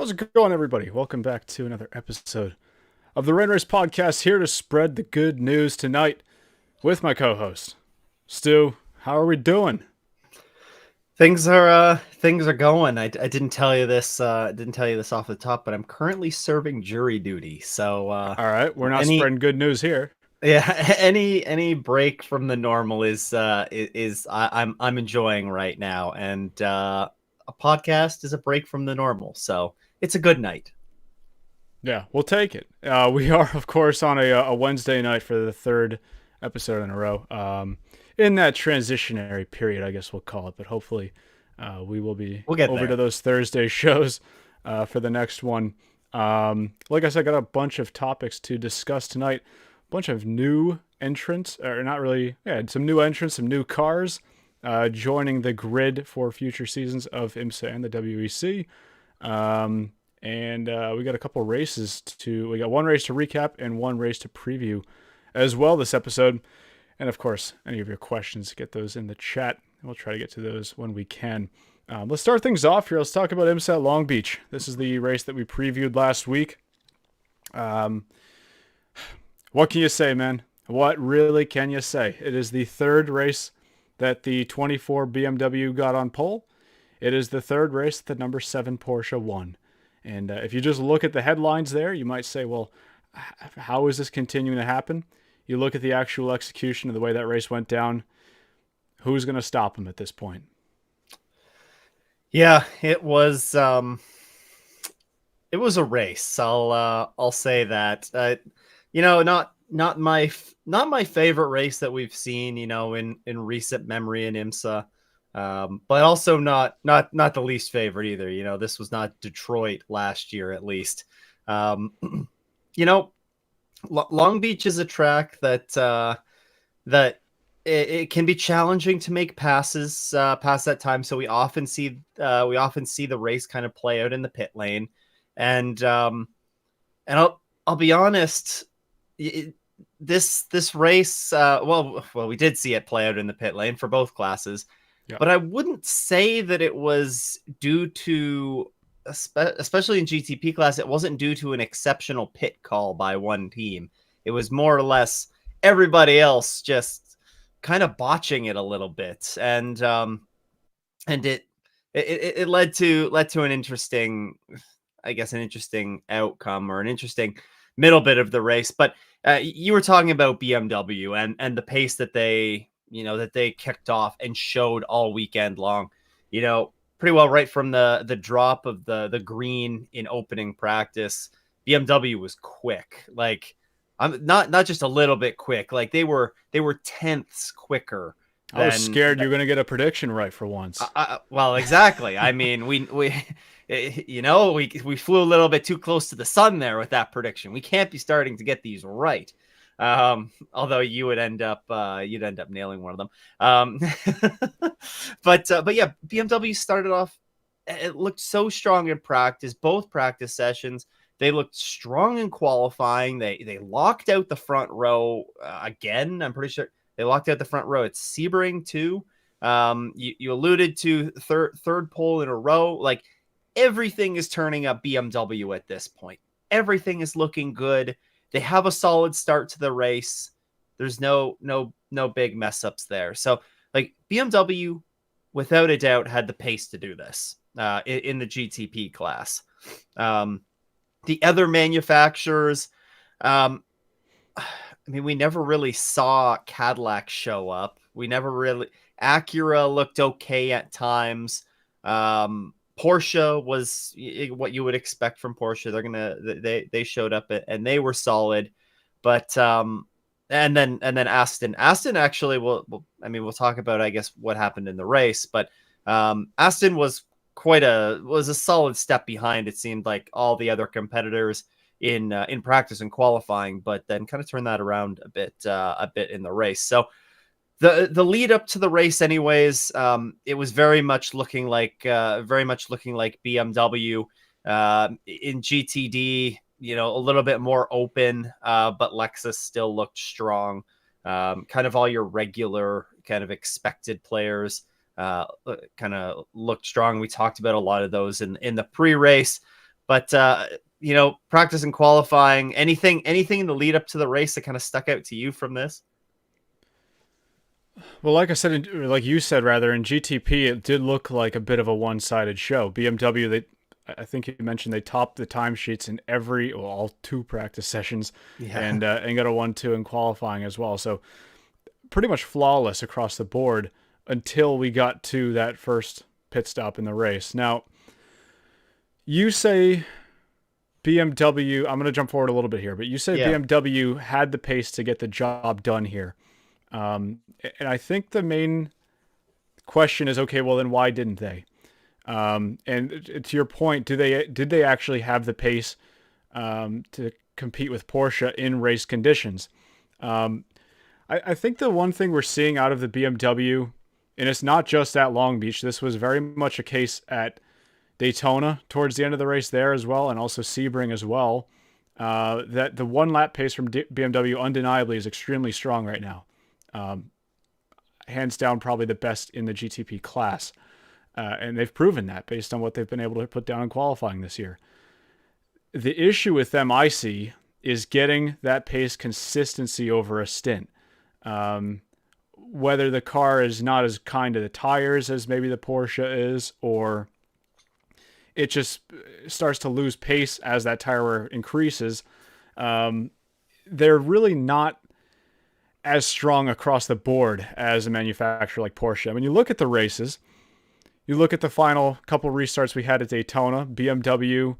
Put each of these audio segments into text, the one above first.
How's it going, everybody? Welcome back to another episode of the Rain Race Podcast, here to spread the good news tonight with my co-host, Stu. How are we doing? Things are going. I didn't tell you this off the top, but I'm currently serving jury duty. So All right, we're not any spreading good news here. yeah, any break from the normal I'm enjoying right now, and a podcast is a break from the normal, so it's a good night. Yeah, we'll take it. We are, of course, on a Wednesday night for the third episode in a row. In that transitionary period, I guess we'll call it, but hopefully we will be We'll get over to there. those Thursday shows for the next one. Like I said, I got a bunch of topics to discuss tonight. A bunch of new entrants, or not really, yeah, some new entrants, some new cars joining the grid for future seasons of IMSA and the WEC. And we got a couple races we got one race to recap and one race to preview as well this episode. And of course, any of your questions, get those in the chat. We'll try to get to those when we can. Let's start things off here. Let's talk about IMSA Long Beach. This is the race that we previewed last week. What can you say, man? What really can you say? It is the third race that the 24 BMW got on pole. It is the third race that the number 7 Porsche won. And if you just look at the headlines there, you might say, well, how is this continuing to happen? You look at the actual execution of the way that race went down. Who's going to stop him at this point? Yeah, it was a race. I'll say that. Not my favorite race that we've seen, in recent memory in IMSA. But also not the least favorite either. This was not Detroit last year, at least. you know, Long Beach is a track that it can be challenging to make passes past that time. So we often see the race kind of play out in the pit lane, and I'll be honest. This race, well, we did see it play out in the pit lane for both classes. Yeah. But I wouldn't say that it was due to, especially in GTP class, it wasn't due to an exceptional pit call by one team. It was more or less everybody else just kind of botching it a little bit, and it led to an interesting, I guess, an interesting outcome, or an interesting middle bit of the race. But you were talking about BMW and the pace that they kicked off and showed all weekend long, pretty well right from the drop of the green in opening practice. BMW was quick. Like, I'm not just a little bit quick. Like, they were tenths quicker. I was scared you're going to get a prediction right for once. Well, exactly. I mean, we flew a little bit too close to the sun there with that prediction. We can't be starting to get these right. Although you would end up nailing one of them. But yeah, BMW started off. It looked so strong in practice, both practice sessions. They looked strong in qualifying. They locked out the front row again. I'm pretty sure they locked out the front row at Sebring too. You alluded to third pole in a row. Like, everything is turning up BMW at this point. Everything is looking good. They have a solid start to the race. There's no big mess ups there. So, like, BMW, without a doubt, had the pace to do this in the GTP class. The other manufacturers, I mean, we never really saw Cadillac show up. Acura looked okay at times. Porsche was what you would expect from Porsche. They showed up and they were solid, but and then Aston actually we'll talk about, I guess, what happened in the race, but Aston was a solid step behind, it seemed like, all the other competitors in practice and qualifying, but then kind of turned that around a bit in the race. So the lead up to the race, anyways, it was very much looking like BMW in GTD. A little bit more open, but Lexus still looked strong. Kind of all your regular, kind of expected players kind of looked strong. We talked about a lot of those in the pre-race, But practice and qualifying, anything in the lead up to the race that kind of stuck out to you from this? Well, like I said, like you said, rather, in GTP, it did look like a bit of a one-sided show. BMW, I think you mentioned they topped the timesheets in all 2 practice sessions, Yeah. and got a 1-2 in qualifying as well. So pretty much flawless across the board until we got to that first pit stop in the race. Now, you say BMW, I'm going to jump forward a little bit here, but you say Yeah. BMW had the pace to get the job done here. And I think the main question is, okay, well then why didn't they? And to your point, did they actually have the pace to compete with Porsche in race conditions? I think the one thing we're seeing out of the BMW, and it's not just at Long Beach, this was very much a case at Daytona towards the end of the race there as well, and also Sebring as well, that the 1 lap pace from BMW undeniably is extremely strong right now. Hands down, probably the best in the GTP class. And they've proven that based on what they've been able to put down in qualifying this year. The issue with them, I see, is getting that pace consistency over a stint. Whether the car is not as kind to the tires as maybe the Porsche is, or it just starts to lose pace as that tire wear increases. They're really not as strong across the board as a manufacturer like Porsche. I mean, you look at the races, you look at the final couple restarts we had at Daytona, BMW,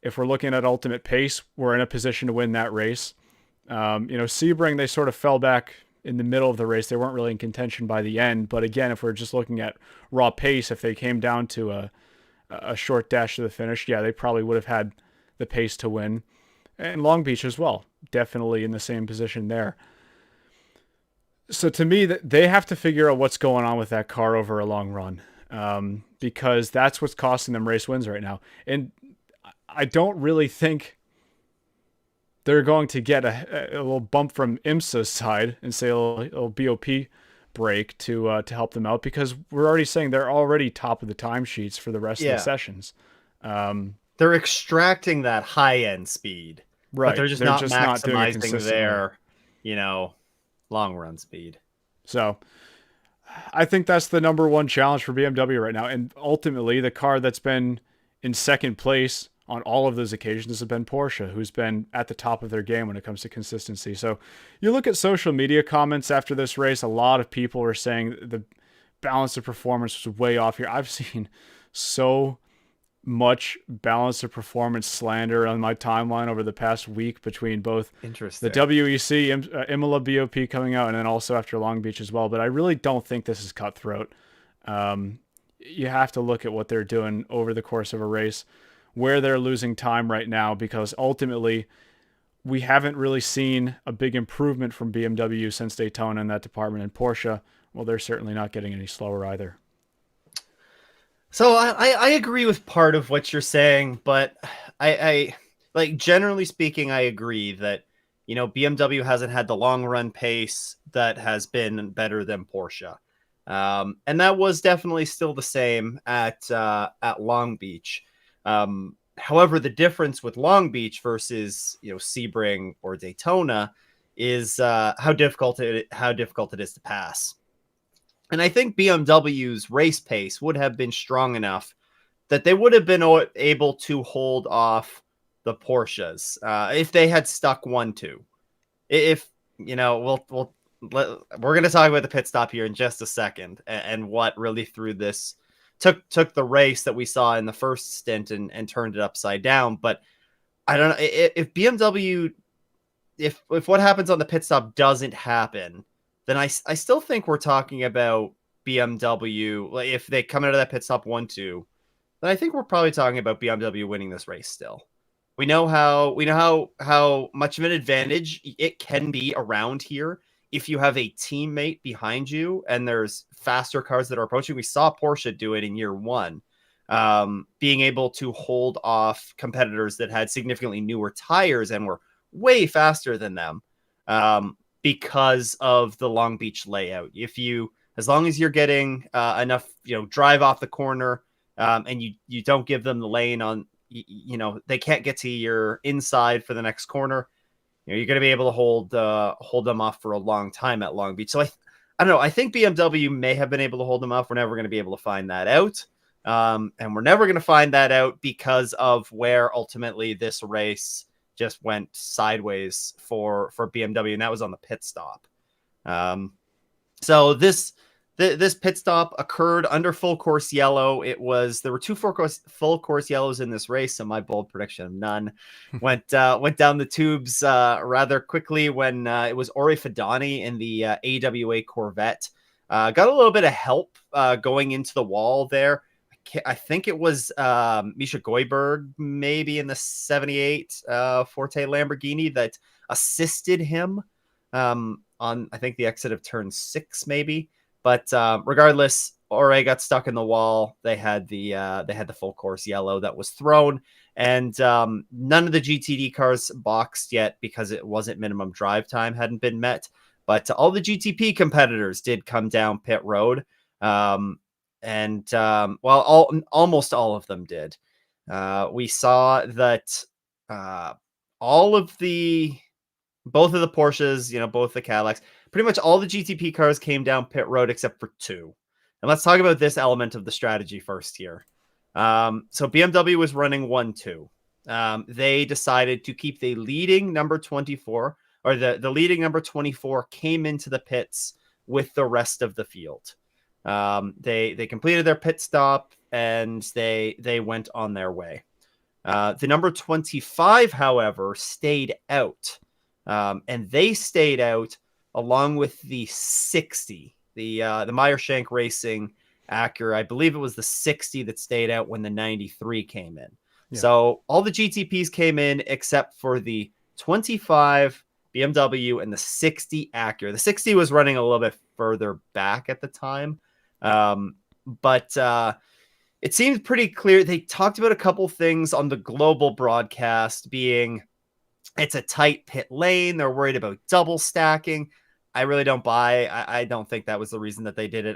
if we're looking at ultimate pace, we're in a position to win that race. Sebring, they sort of fell back in the middle of the race. They weren't really in contention by the end. But again, if we're just looking at raw pace, if they came down to a short dash to the finish, yeah, they probably would have had the pace to win. And Long Beach as well, definitely in the same position there. So to me, they have to figure out what's going on with that car over a long run, because that's what's costing them race wins right now. And I don't really think they're going to get a little bump from IMSA's side and say a little BOP break to help them out, because we're already saying they're already top of the timesheets for the rest of the sessions. They're extracting that high end speed, right? But they're just not maximizing their, long run speed. So I think that's the number one challenge for BMW right now. And ultimately, the car that's been in second place on all of those occasions has been Porsche, who's been at the top of their game when it comes to consistency. So you look at social media comments after this race, a lot of people were saying the balance of performance was way off here. I've seen so much balance of performance slander on my timeline over the past week between both the WEC Imola BOP coming out and then also after Long Beach as well. But I really don't think this is cutthroat. You have to look at what they're doing over the course of a race, where they're losing time right now, because ultimately we haven't really seen a big improvement from BMW since Daytona in that department. And Porsche, well, they're certainly not getting any slower either. So I agree with part of what you're saying, but I like, generally speaking, I agree that, BMW hasn't had the long run pace that has been better than Porsche. And that was definitely still the same at Long Beach. However, the difference with Long Beach versus, Sebring or Daytona is how difficult it is to pass. And I think BMW's race pace would have been strong enough that they would have been able to hold off the Porsches if they had stuck 1-2. If we're going to talk about the pit stop here in just a second, and what really threw this took the race that we saw in the first stint and turned it upside down. But I don't know if BMW, if what happens on the pit stop doesn't happen, then I still think we're talking about BMW. Like, if they come out of that pit stop 1-2, then I think we're probably talking about BMW winning this race still. We know how much of an advantage it can be around here if you have a teammate behind you and there's faster cars that are approaching. We saw Porsche do it in year one, being able to hold off competitors that had significantly newer tires and were way faster than them. Because of the Long Beach layout. As long as you're getting enough, drive off the corner, and you don't give them the lane on, they can't get to your inside for the next corner, you're going to be able to hold them off for a long time at Long Beach. So I don't know. I think BMW may have been able to hold them off. We're never going to be able to find that out. And we're never going to find that out because of where ultimately this race just went sideways for BMW, and that was on the pit stop. So this pit stop occurred under full course yellow. There were two full course yellows in this race, so my bold prediction of none went down the tubes rather quickly when it was Ori Fidani in the AWA Corvette. Got a little bit of help going into the wall there. I think it was Misha Goiberg, maybe in the 78 Forte Lamborghini, that assisted him on, I think, the exit of turn 6, maybe. But regardless, Ore got stuck in the wall. They had the full course yellow that was thrown, and none of the GTD cars boxed yet because it wasn't minimum drive time hadn't been met. But all the GTP competitors did come down pit road. Almost all of them did. We saw that both of the Porsches, both the Cadillacs, pretty much all the GTP cars came down pit road except for 2. And let's talk about this element of the strategy first here. So BMW was running 1-2. They decided to keep the leading number 24, or the leading number 24 came into the pits with the rest of the field. They completed their pit stop and they went on their way. The number 25, however, stayed out. And they stayed out along with the 60, the Meyershank Racing Acura. I believe it was the 60 that stayed out when the 93 came in. Yeah. So all the GTPs came in except for the 25 BMW and the 60 Acura. The 60 was running a little bit further back at the time. But it seemed pretty clear. They talked about a couple things on the global broadcast, being it's a tight pit lane. They're worried about double stacking. I really don't buy. I don't think that was the reason that they did it.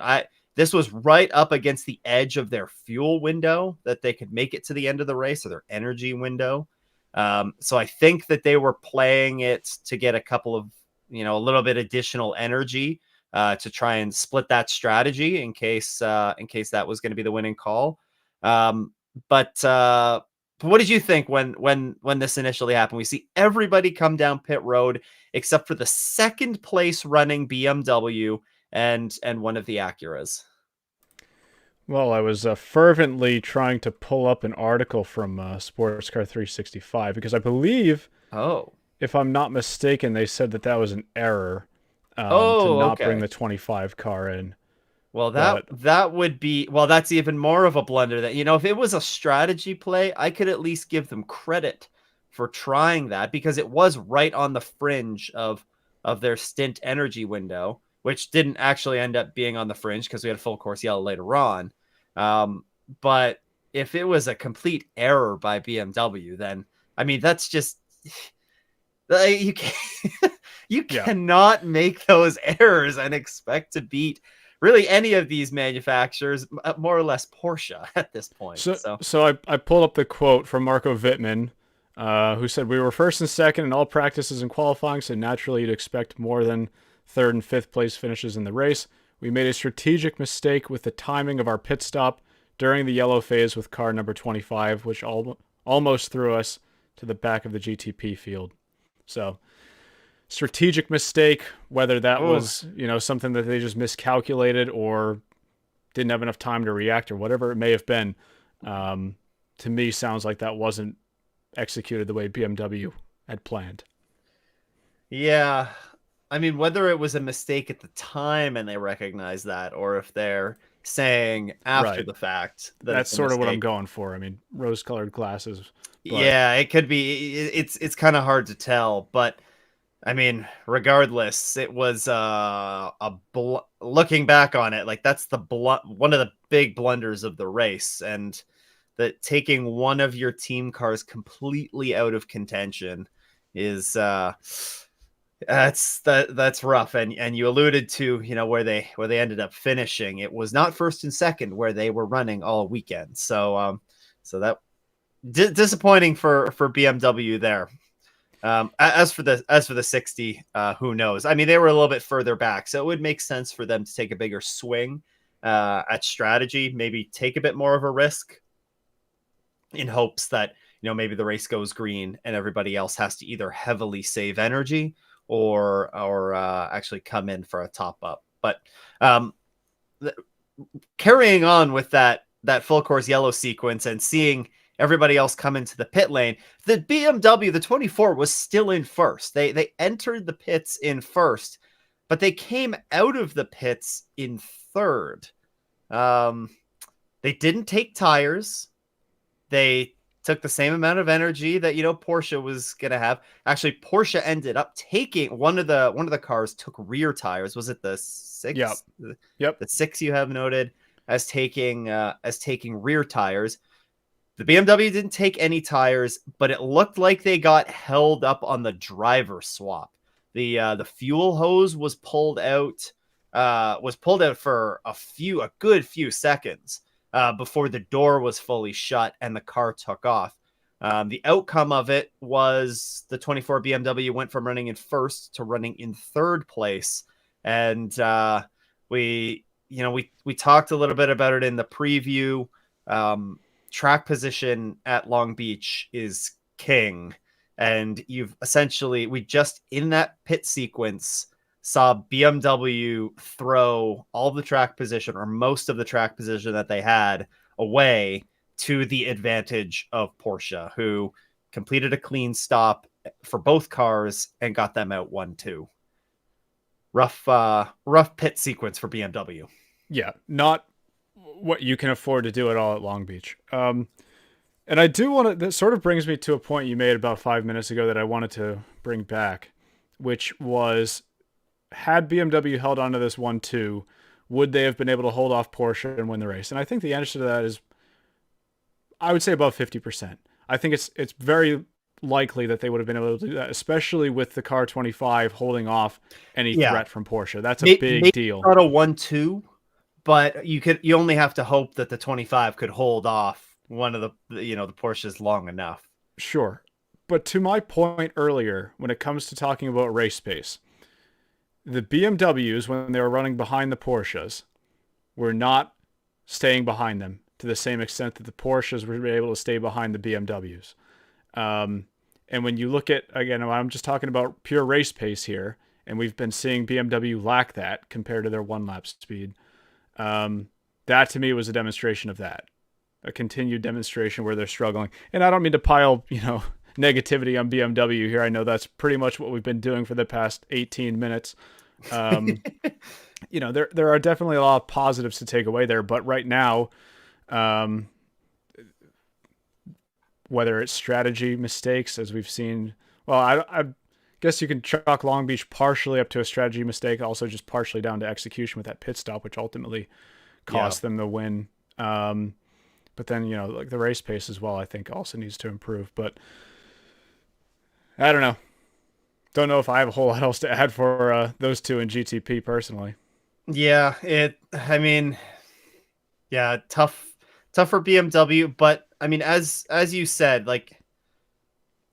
This was right up against the edge of their fuel window that they could make it to the end of the race, or their energy window. So I think that they were playing it to get a couple of, a little bit additional energy to try and split that strategy in case that was going to be the winning call. But what did you think when this initially happened? We see everybody come down pit road except for the second place running BMW and one of the Acuras. Well, I was fervently trying to pull up an article from Sports Car 365 because I believe, if I'm not mistaken, they said that was an error. To not bring the 25 car in. Well, that would be, that's even more of a blunder. That, if it was a strategy play, I could at least give them credit for trying that, because it was right on the fringe of their stint energy window, which didn't actually end up being on the fringe because we had a full course yellow later on. But if it was a complete error by BMW, then, that's just, you can't. You cannot make those errors and expect to beat really any of these manufacturers, more or less Porsche at this point. So I pulled up the quote from Marco Wittmann, who said, "We were first and second in all practices and qualifying, so naturally you'd expect more than third and fifth place finishes in the race. We made a strategic mistake with the timing of our pit stop during the yellow phase with car number 25, which almost threw us to the back of the GTP field." So, strategic mistake, whether that was, something that they just miscalculated or didn't have enough time to react or whatever it may have been, to me sounds like that wasn't executed the way BMW had planned. Yeah. Whether it was a mistake at the time and they recognize that, or if they're saying after the fact that's sort of what I'm going for. Rose-colored glasses. But... yeah, it could be. It's kind of hard to tell, but regardless, it was looking back on it, that's one of the big blunders of the race, and that taking one of your team cars completely out of contention is that's rough. And you alluded to where they ended up finishing. It was not first and second where they were running all weekend. So that disappointing for BMW there. As for the 60, who knows? I mean, they were a little bit further back, so it would make sense for them to take a bigger swing at strategy, maybe take a bit more of a risk in hopes that, you know, maybe the race goes green and everybody else has to either heavily save energy or actually come in for a top up. But carrying on with that full course yellow sequence and seeing everybody else come into the pit lane, the BMW, the 24, was still in first. They entered the pits in first, but they came out of the pits in third. They didn't take tires. They took the same amount of energy that, you know, Porsche was gonna have. Actually, Porsche ended up taking one of the cars took rear tires. Was it the 6? Yep. The 6 you have noted as taking rear tires. The BMW didn't take any tires, but it looked like they got held up on the driver swap. The fuel hose was pulled out for a good few seconds before the door was fully shut and the car took off. The outcome of it was the 24 BMW went from running in first to running in third place. And we talked a little bit about it in the preview. Track position at Long Beach is king. And we just in that pit sequence saw BMW throw all the track position or most of the track position that they had away to the advantage of Porsche, who completed a clean stop for both cars and got them out 1-2. Rough pit sequence for BMW. Yeah, not what you can afford to do at all at Long Beach. And I do want to, that sort of brings me to a point you made about 5 minutes ago that I wanted to bring back, which was, had BMW held on to this 1-2, would they have been able to hold off Porsche and win the race? And I think the answer to that is, I would say above 50%. I think it's very likely that they would have been able to do that, especially with the car 25 holding off any threat from Porsche. That's a big deal. Not a 1-2, but you only have to hope that the 25 could hold off one of the Porsches long enough. Sure. But to my point earlier, when it comes to talking about race pace, the BMWs, when they were running behind the Porsches, were not staying behind them to the same extent that the Porsches were able to stay behind the BMWs. And when you look at, again, I'm just talking about pure race pace here, and we've been seeing BMW lack that compared to their one-lap speed. That to me was a demonstration of that, a continued demonstration where they're struggling. And I don't mean to pile, negativity on BMW here. I know that's pretty much what we've been doing for the past 18 minutes. There are definitely a lot of positives to take away there, but right now, whether it's strategy mistakes, as we've seen, well, I guess you can chalk Long Beach partially up to a strategy mistake, also just partially down to execution with that pit stop, which ultimately cost them the win. But then, like the race pace as well, I think also needs to improve. But I don't know. Don't know if I have a whole lot else to add for those two in GTP personally. Yeah, tough for BMW. But I mean, as you said, like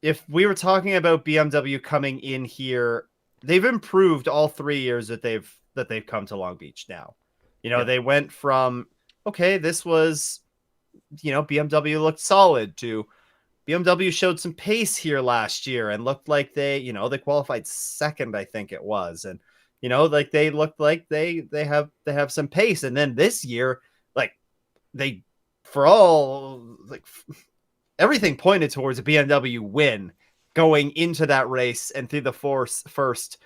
if we were talking about BMW coming in here, they've improved all 3 years that they've come to Long Beach now. They went from, okay, this was, BMW looked solid, to BMW showed some pace here last year and looked like they qualified second, I think it was. And, like they looked like they have some pace. And then this year, everything pointed towards a BMW win going into that race, and through the first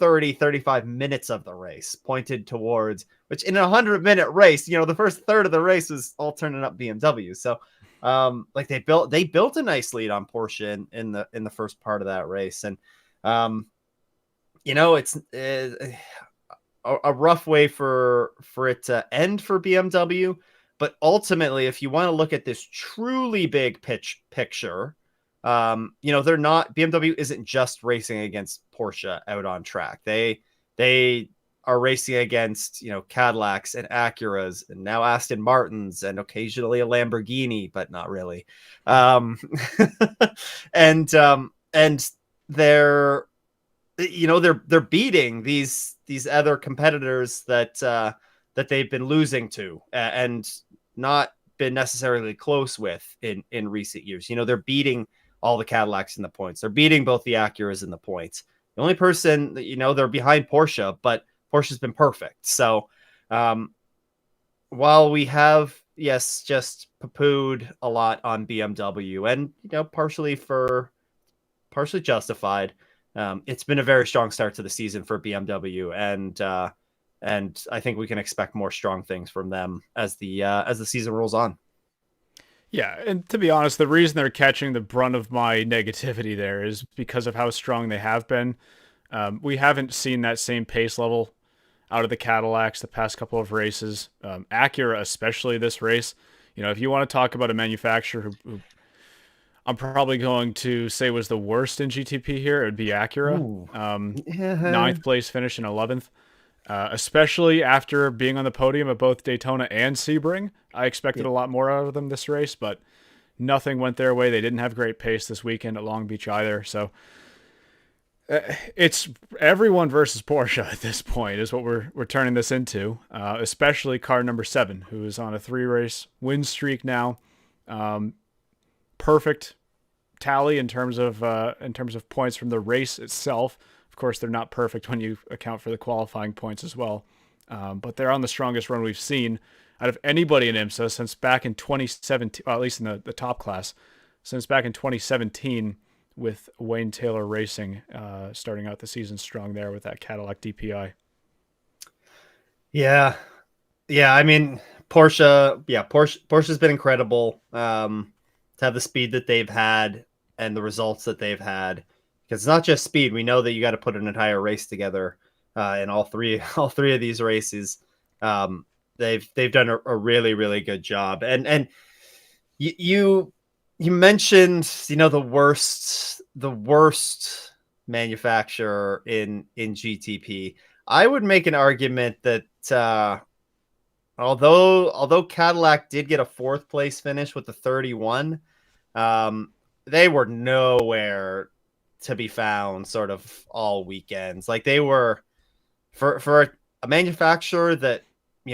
30-35 minutes of the race pointed towards, which in a 100-minute race, the first third of the race was all turning up BMW. So they built a nice lead on Porsche in the first part of that race. And it's a rough way for it to end for BMW. But ultimately, if you want to look at this truly big picture, BMW isn't just racing against Porsche out on track. They are racing against, Cadillacs and Acuras and now Aston Martins and occasionally a Lamborghini, but not really. And they're, they're beating these other competitors that they've been losing to and not been necessarily close with in recent years. They're beating all the Cadillacs in the points. They're beating both the Acuras in the points. The only person that, they're behind Porsche, but Porsche's been perfect. So while we have, yes, just poo-pooed a lot on BMW and, partially justified, it's been a very strong start to the season for BMW, and I think we can expect more strong things from them as the season rolls on. Yeah, and to be honest, the reason they're catching the brunt of my negativity there is because of how strong they have been. We haven't seen that same pace level out of the Cadillacs the past couple of races. Acura, especially this race. If you want to talk about a manufacturer who I'm probably going to say was the worst in GTP here, it would be Acura. Ninth place finish in 11th. Especially after being on the podium at both Daytona and Sebring. I expected a lot more out of them this race, but nothing went their way. They didn't have great pace this weekend at Long Beach either. So it's everyone versus Porsche at this point is what we're turning this into, especially car number 7, who is on a 3-race win streak now. Perfect tally in terms of points from the race itself. Of course, they're not perfect when you account for the qualifying points as well. But they're on the strongest run we've seen out of anybody in IMSA since back in 2017, well, at least in the top class, since back in 2017 with Wayne Taylor Racing starting out the season strong there with that Cadillac DPI. Yeah. I mean, Porsche's been incredible to have the speed that they've had and the results that they've had. Because it's not just speed. We know that you got to put an entire race together in all three of these races. They've done a really, really good job. And you mentioned the worst manufacturer in GTP. I would make an argument that although Cadillac did get a 4th place finish with the 31, they were nowhere to be found sort of all weekends. Like they were for a manufacturer that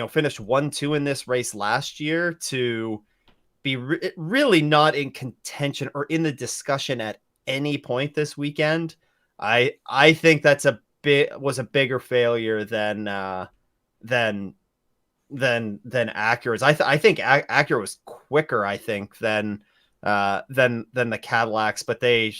finished 1-2 in this race last year to be really not in contention or in the discussion at any point this weekend. I think that's was a bigger failure than Acura's. I think Acura was quicker, I think, than the Cadillacs, but they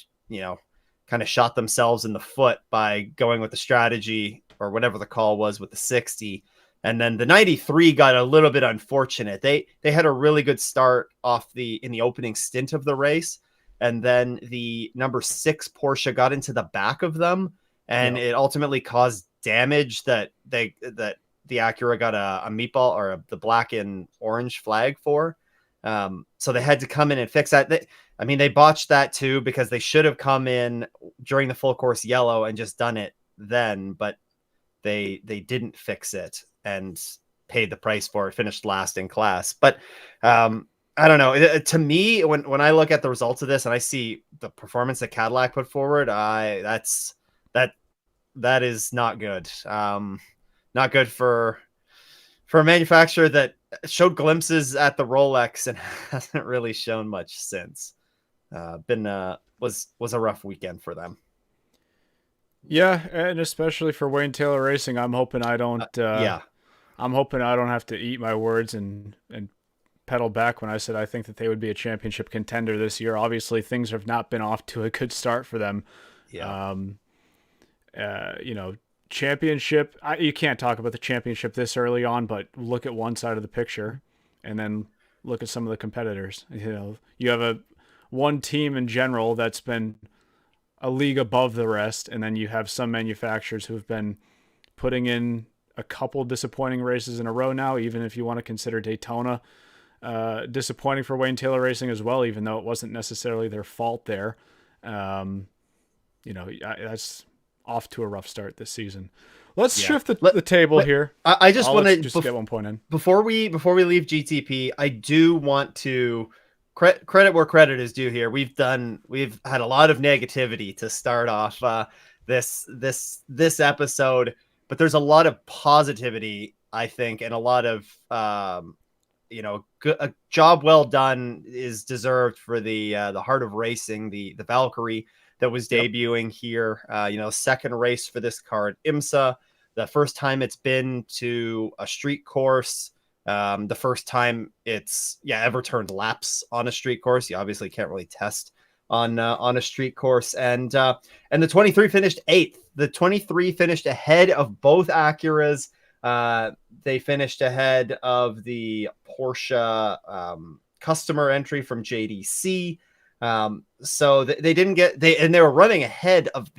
kind of shot themselves in the foot by going with the strategy or whatever the call was with the 60. And then the 93 got a little bit unfortunate. They had a really good start in the opening stint of the race. And then the number 6 Porsche got into the back of them, and it ultimately caused damage that the Acura got a meatball or the black and orange flag for. So they had to come in and fix that. They botched that too, because they should have come in during the full course yellow and just done it then, but they didn't fix it and paid the price for it, finished last in class. But I don't know. To me, when I look at the results of this and I see the performance that Cadillac put forward, that is not good. Not good for a manufacturer that showed glimpses at the Rolex and hasn't really shown much since. Was a rough weekend for them. Yeah, and especially for Wayne Taylor Racing, I'm hoping I don't. I'm hoping I don't have to eat my words and pedal back when I said I think that they would be a championship contender this year. Obviously, things have not been off to a good start for them. Yeah. Championship. You can't talk about the championship this early on, but look at one side of the picture, and then look at some of the competitors. You have one team in general that's been a league above the rest, and then you have some manufacturers who've been putting in a couple disappointing races in a row now, even if you want to consider Daytona disappointing for Wayne Taylor Racing as well, even though it wasn't necessarily their fault there. That's off to a rough start this season. let's Yeah. shift the table Let, here. I just I'll want let you to just get one point in. before we leave GTP, I do want to credit where credit is due here. We've had a lot of negativity to start off this episode, but there's a lot of positivity, I think, and a lot of a job well done is deserved for the Heart of Racing, the Valkyrie that was debuting here. Second race for this car at IMSA. The first time it's been to a street course. The first time it's ever turned laps on a street course. You obviously can't really test on a street course. And the 23 finished 8th. The 23 finished ahead of both Acuras. They finished ahead of the Porsche customer entry from JDC. So they didn't get and they were running ahead of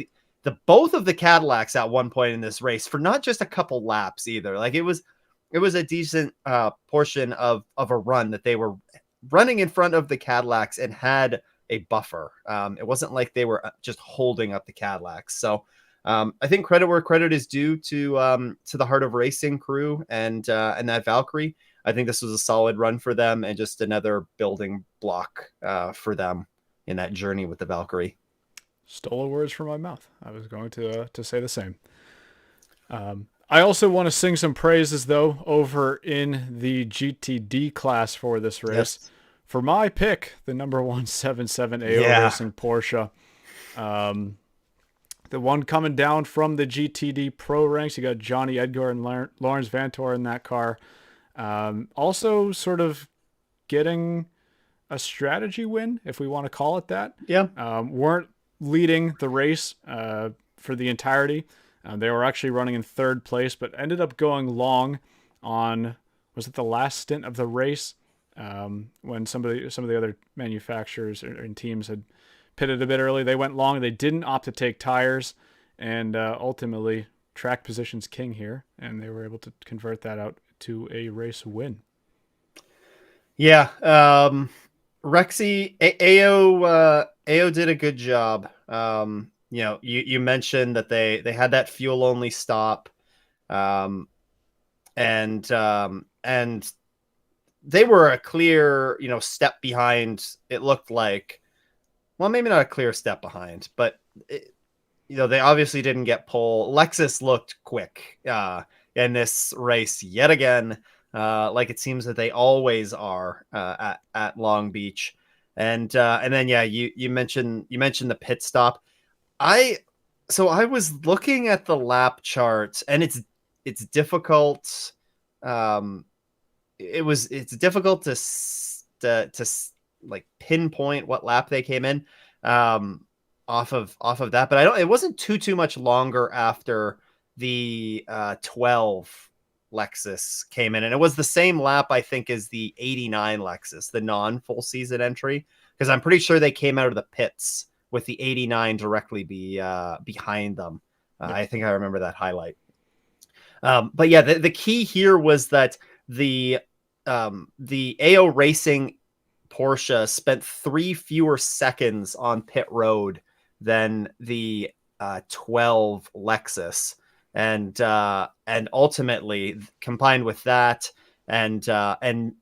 the both of the Cadillacs at one point in this race for not just a couple laps either. Like it was a decent portion of a run that they were running in front of the Cadillacs and had a buffer. It wasn't like they were just holding up the Cadillacs. So I think credit where credit is due to the Heart of Racing crew and that Valkyrie. I think this was a solid run for them and just another building block for them in that journey with the Valkyrie. Stole words from my mouth. I was going to say the same. I also want to sing some praises, though, over in the GTD class for this race. Yes. For my pick, the number 177 AO Racing Porsche. The one coming down from the GTD Pro ranks, you got Johnny Edgar and Lawrence Vantor in that car. Also sort of getting a strategy win, if we want to call it that. Yeah. Weren't leading the race for the entirety. They were actually running in third place, but ended up going long on, was it the last stint of the race? When some of the other manufacturers and teams had pitted a bit early, they went long. They didn't opt to take tires, and ultimately track position's king here, and they were able to convert that out to a race win. Yeah, Rexy AO did a good job. You mentioned that they had that fuel only stop, and they were a clear step behind. It looked like, well, maybe not a clear step behind, but they obviously didn't get pole. Lexus looked quick in this race yet again, like it seems that they always are at Long Beach. And then you mentioned the pit stop. I was looking at the lap chart, and it's difficult. It's difficult to like pinpoint what lap they came in off of that, but it wasn't too much longer after the 12 Lexus came in, and it was the same lap I think as the 89 Lexus, the non full season entry, because I'm pretty sure they came out of the pits with the 89 directly behind them. I think I remember that highlight. But yeah, the key here was that the AO Racing Porsche spent 3 fewer seconds on pit road than the 12 Lexus, and ultimately combined with that, and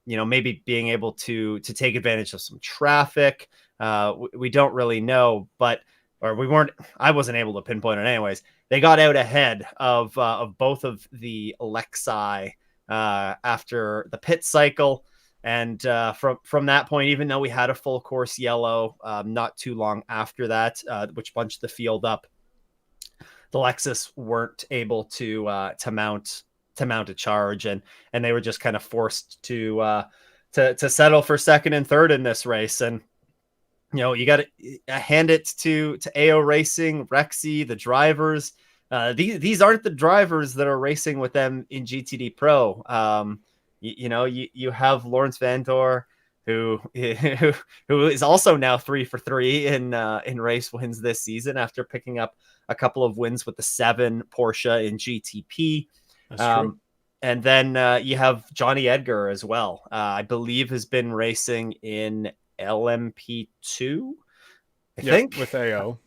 maybe being able to take advantage of some traffic. We don't really know, I wasn't able to pinpoint it anyways. They got out ahead of both of the Lexi after the pit cycle. And from that point, even though we had a full course yellow not too long after that, which bunched the field up, the Lexus weren't able to mount a charge, and they were just kind of forced to settle for second and third in this race. And you got to hand it to AO Racing, Rexy, the drivers. These aren't the drivers that are racing with them in GTD Pro. You have Lawrence Vantor, who is also now 3 for 3 in race wins this season after picking up a couple of wins with the 7 Porsche in GTP. That's true. And then you have Johnny Edgar as well. I believe has been racing in LMP2, I think, with AO.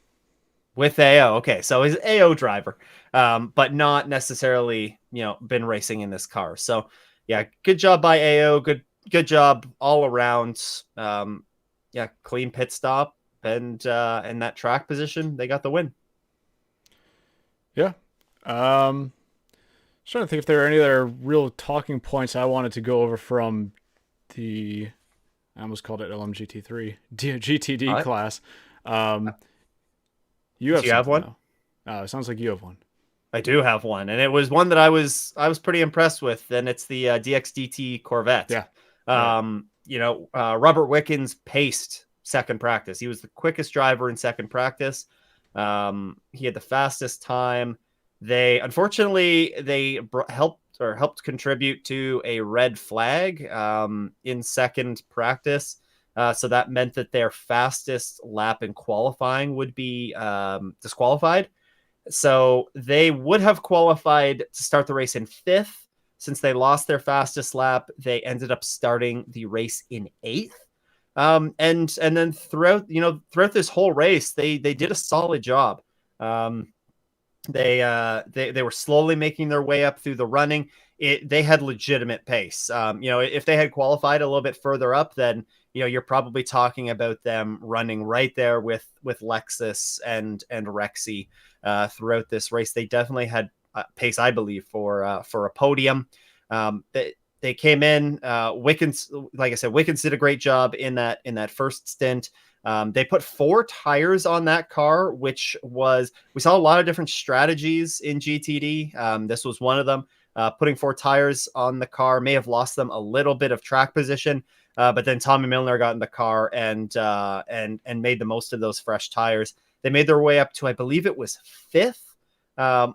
With AO, okay, so he's AO driver, but not necessarily, been racing in this car. So, yeah, good job by AO. Good job all around. Yeah, clean pit stop and that track position, they got the win. Yeah. Just trying to think if there are any other real talking points I wanted to go over from the, I almost called it LMGT3 GTD All right. class. Um, you have Do you have something one? though. It sounds like you have one. I do have one, and it was one that I was pretty impressed with, and it's the DXDT Corvette. Yeah. Right. Robert Wickens paced second practice. He was the quickest driver in second practice. He had the fastest time. They unfortunately helped contribute to a red flag in second practice. So that meant that their fastest lap in qualifying would be disqualified. So they would have qualified to start the race in fifth. Since they lost their fastest lap, they ended up starting the race in eighth. And then throughout this whole race, they did a solid job. They were slowly making their way up through the running. They had legitimate pace. If they had qualified a little bit further up, then you're probably talking about them running right there with Lexus and Rexy throughout this race. They definitely had pace, I believe, for a podium. They came in. Wickens, like I said, Wickens did a great job in that first stint. They put 4 tires on that car, we saw a lot of different strategies in GTD. This was one of them. Putting 4 tires on the car may have lost them a little bit of track position, but then Tommy Milner got in the car and made the most of those fresh tires. They made their way up to, I believe it was 5th,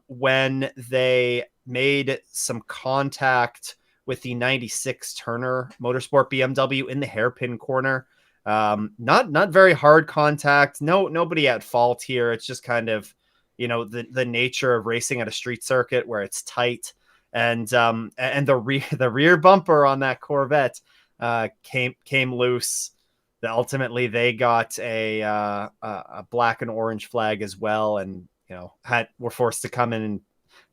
when they made some contact with the 96 Turner Motorsport BMW in the hairpin corner. Not very hard contact. Nobody at fault here. It's just kind of, the nature of racing at a street circuit where it's tight, and the rear bumper on that Corvette came loose. Ultimately, they got a black and orange flag as well, and were forced to come in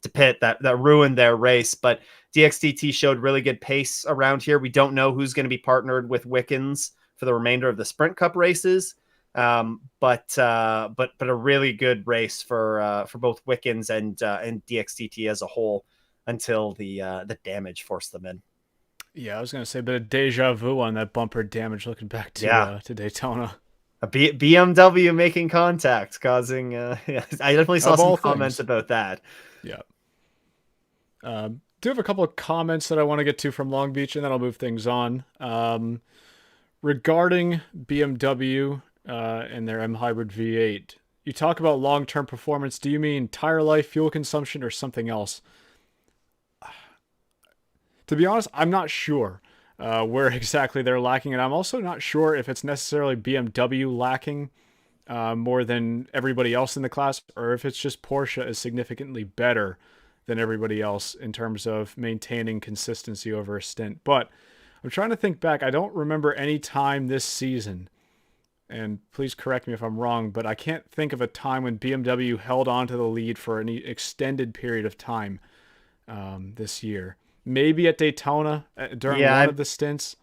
to pit. That ruined their race. But DXDT showed really good pace around here. We don't know who's going to be partnered with Wickens for the remainder of the Sprint Cup races. But a really good race for both Wickens and DXDT as a whole until the damage forced them in. Yeah, I was gonna say a bit of deja vu on that bumper damage looking back to Daytona. A BMW making contact, causing. Yeah, I definitely saw some comments about that. Yeah. Do have a couple of comments that I want to get to from Long Beach, and then I'll move things on. Regarding BMW and their M Hybrid V8, you talk about long-term performance. Do you mean tire life, fuel consumption, or something else? To be honest, I'm not sure where exactly they're lacking, and I'm also not sure if it's necessarily BMW lacking more than everybody else in the class, or if it's just Porsche is significantly better than everybody else in terms of maintaining consistency over a stint. But I'm trying to think back. I don't remember any time this season, and please correct me if I'm wrong, but I can't think of a time when BMW held on to the lead for any extended period of time this year. Maybe at Daytona during one of the stints.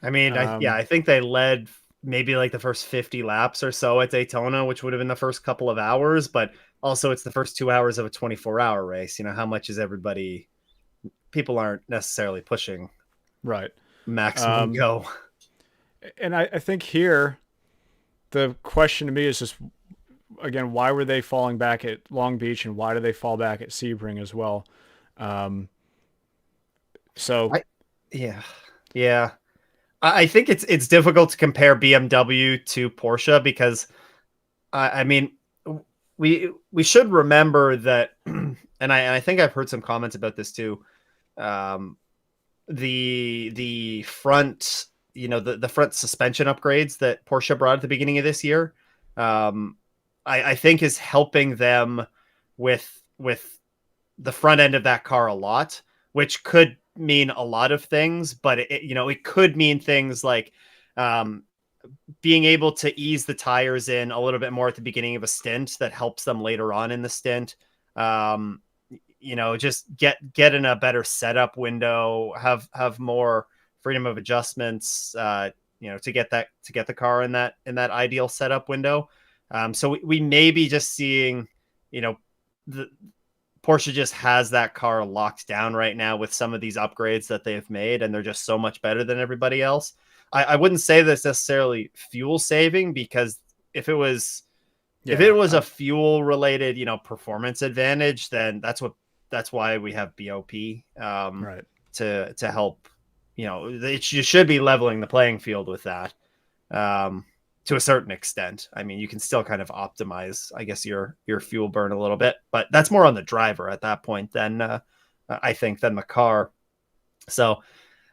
I mean, I think they led maybe like the first 50 laps or so at Daytona, which would have been the first couple of hours, but also it's the first 2 hours of a 24-hour race. How much is everybody? People aren't necessarily pushing right maximum go. And I think here, the question to me is just, again, why were they falling back at Long Beach, and why do they fall back at Sebring as well? I think it's difficult to compare BMW to Porsche because, I mean, we should remember that, and I think I've heard some comments about this too. The front, the front suspension upgrades that Porsche brought at the beginning of this year, I think is helping them with the front end of that car a lot, which could mean a lot of things, but it could mean things like being able to ease the tires in a little bit more at the beginning of a stint that helps them later on in the stint. Just get in a better setup window, have more freedom of adjustments, to get the car in that ideal setup window. So we may be just seeing, the Porsche just has that car locked down right now with some of these upgrades that they've made, and they're just so much better than everybody else. I wouldn't say that's necessarily fuel saving, because if it was a fuel related, performance advantage, then that's why we have BOP, Right. to help, you should be leveling the playing field with that, to a certain extent. I mean, you can still kind of optimize, I guess, your fuel burn a little bit, but that's more on the driver at that point than I think than the car. So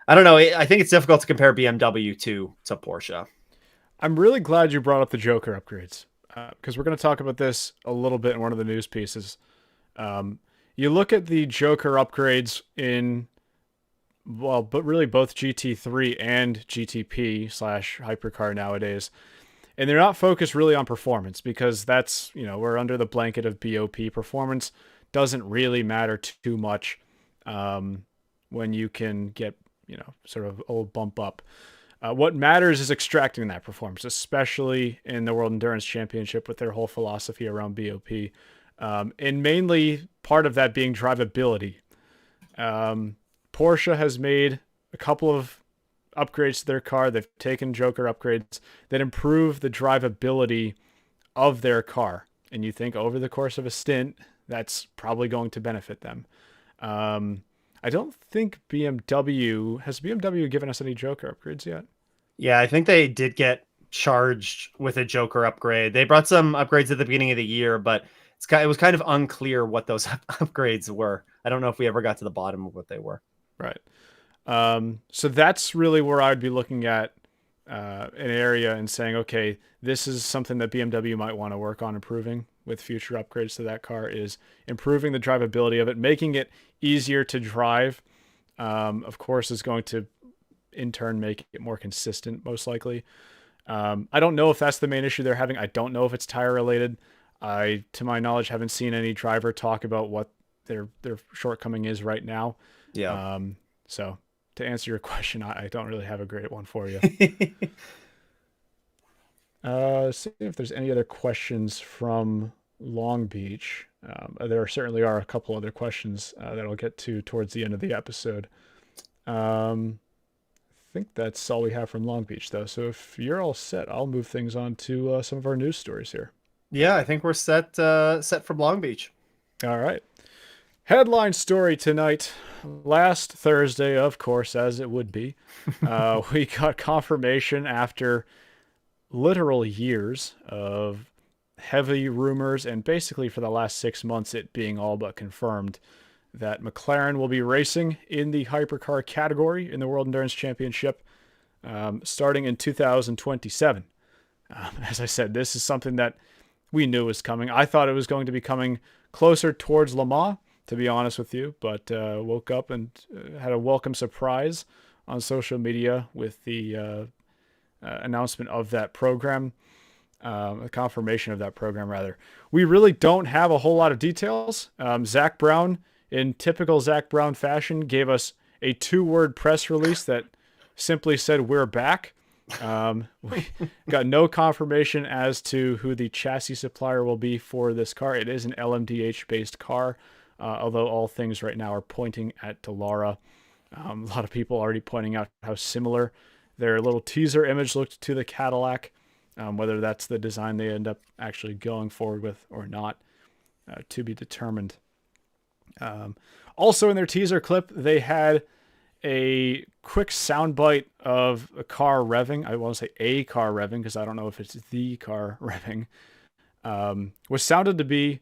I don't know. I think it's difficult to compare BMW to Porsche. I'm really glad you brought up the Joker upgrades, because we're going to talk about this a little bit in one of the news pieces. You look at the Joker upgrades but really both GT3 and GTP / Hypercar nowadays, and they're not focused really on performance, because that's, we're under the blanket of BOP. Performance doesn't really matter too much when you can get, sort of old bump up. What matters is extracting that performance, especially in the World Endurance Championship with their whole philosophy around BOP. And mainly part of that being drivability. Porsche has made a couple of upgrades to their car. They've taken Joker upgrades that improve the drivability of their car. And you think over the course of a stint, that's probably going to benefit them. I don't think has BMW given us any Joker upgrades yet? Yeah, I think they did get charged with a Joker upgrade. They brought some upgrades at the beginning of the year, but it was kind of unclear what those upgrades were. I don't know if we ever got to the bottom of what they were. Right. So that's really where I'd be looking at an area and saying, okay, this is something that BMW might want to work on improving with future upgrades to that car, is improving the drivability of it, making it easier to drive. Of course, is going to in turn make it more consistent, most likely. I don't know if that's the main issue they're having. I don't know if it's tire related. I, to my knowledge, haven't seen any driver talk about what their shortcoming is right now. Yeah. So to answer your question, I don't really have a great one for you. See if there's any other questions from Long Beach. There certainly are a couple other questions that I'll get to towards the end of the episode. I think that's all we have from Long Beach, though. So if you're all set, I'll move things on to some of our news stories here. Yeah, I think we're set from Long Beach. All right. Headline story tonight. Last Thursday, of course, as it would be, we got confirmation after literal years of heavy rumors, and basically for the last 6 months it being all but confirmed, that McLaren will be racing in the hypercar category in the World Endurance Championship starting in 2027. As I said, this is something that we knew was coming. I thought it was going to be coming closer towards Le Mans, to be honest with you, but woke up and had a welcome surprise on social media with the announcement of that program, a confirmation of that program, rather. We really don't have a whole lot of details. Zach Brown, in typical Zach Brown fashion, gave us a 2-word press release that simply said, "We're back." We got no confirmation as to who the chassis supplier will be for this car. It is an LMDh-based car, although all things right now are pointing at Dallara. A lot of people already pointing out how similar their little teaser image looked to the Cadillac. Whether that's the design they end up actually going forward with or not, to be determined. Also in their teaser clip, they had a quick soundbite of a car revving. I want to say a car revving, because I don't know if it's the car revving. Was sounded to be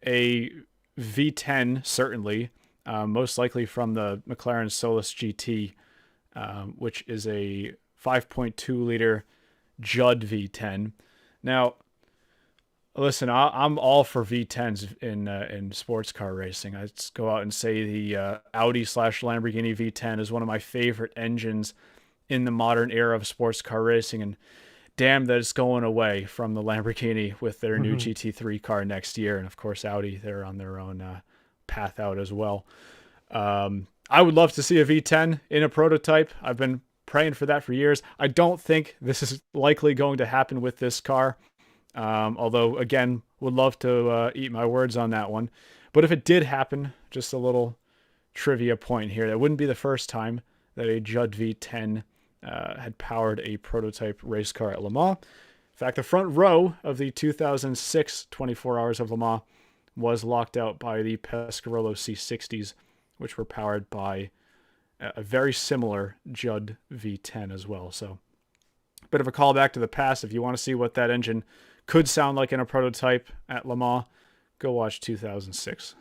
a V10, certainly, most likely from the McLaren Solus GT, which is a 5.2 liter Judd V10. Now, listen, I'm all for V10s in sports car racing. I'd go out and say the Audi / Lamborghini V10 is one of my favorite engines in the modern era of sports car racing. And damn that it's going away from the Lamborghini with their new GT3 car next year. And of course, Audi, they're on their own path out as well. I would love to see a V10 in a prototype. I've been praying for that for years. I don't think this is likely going to happen with this car. Although, again, would love to eat my words on that one. But if it did happen, just a little trivia point here, that wouldn't be the first time that a Judd V10 had powered a prototype race car at Le Mans. In fact, the front row of the 2006 24 Hours of Le Mans was locked out by the Pescarolo C60s, which were powered by a very similar Judd V10 as well. So a bit of a callback to the past. If you want to see what that engine could sound like in a prototype at Le Mans, go watch 2006.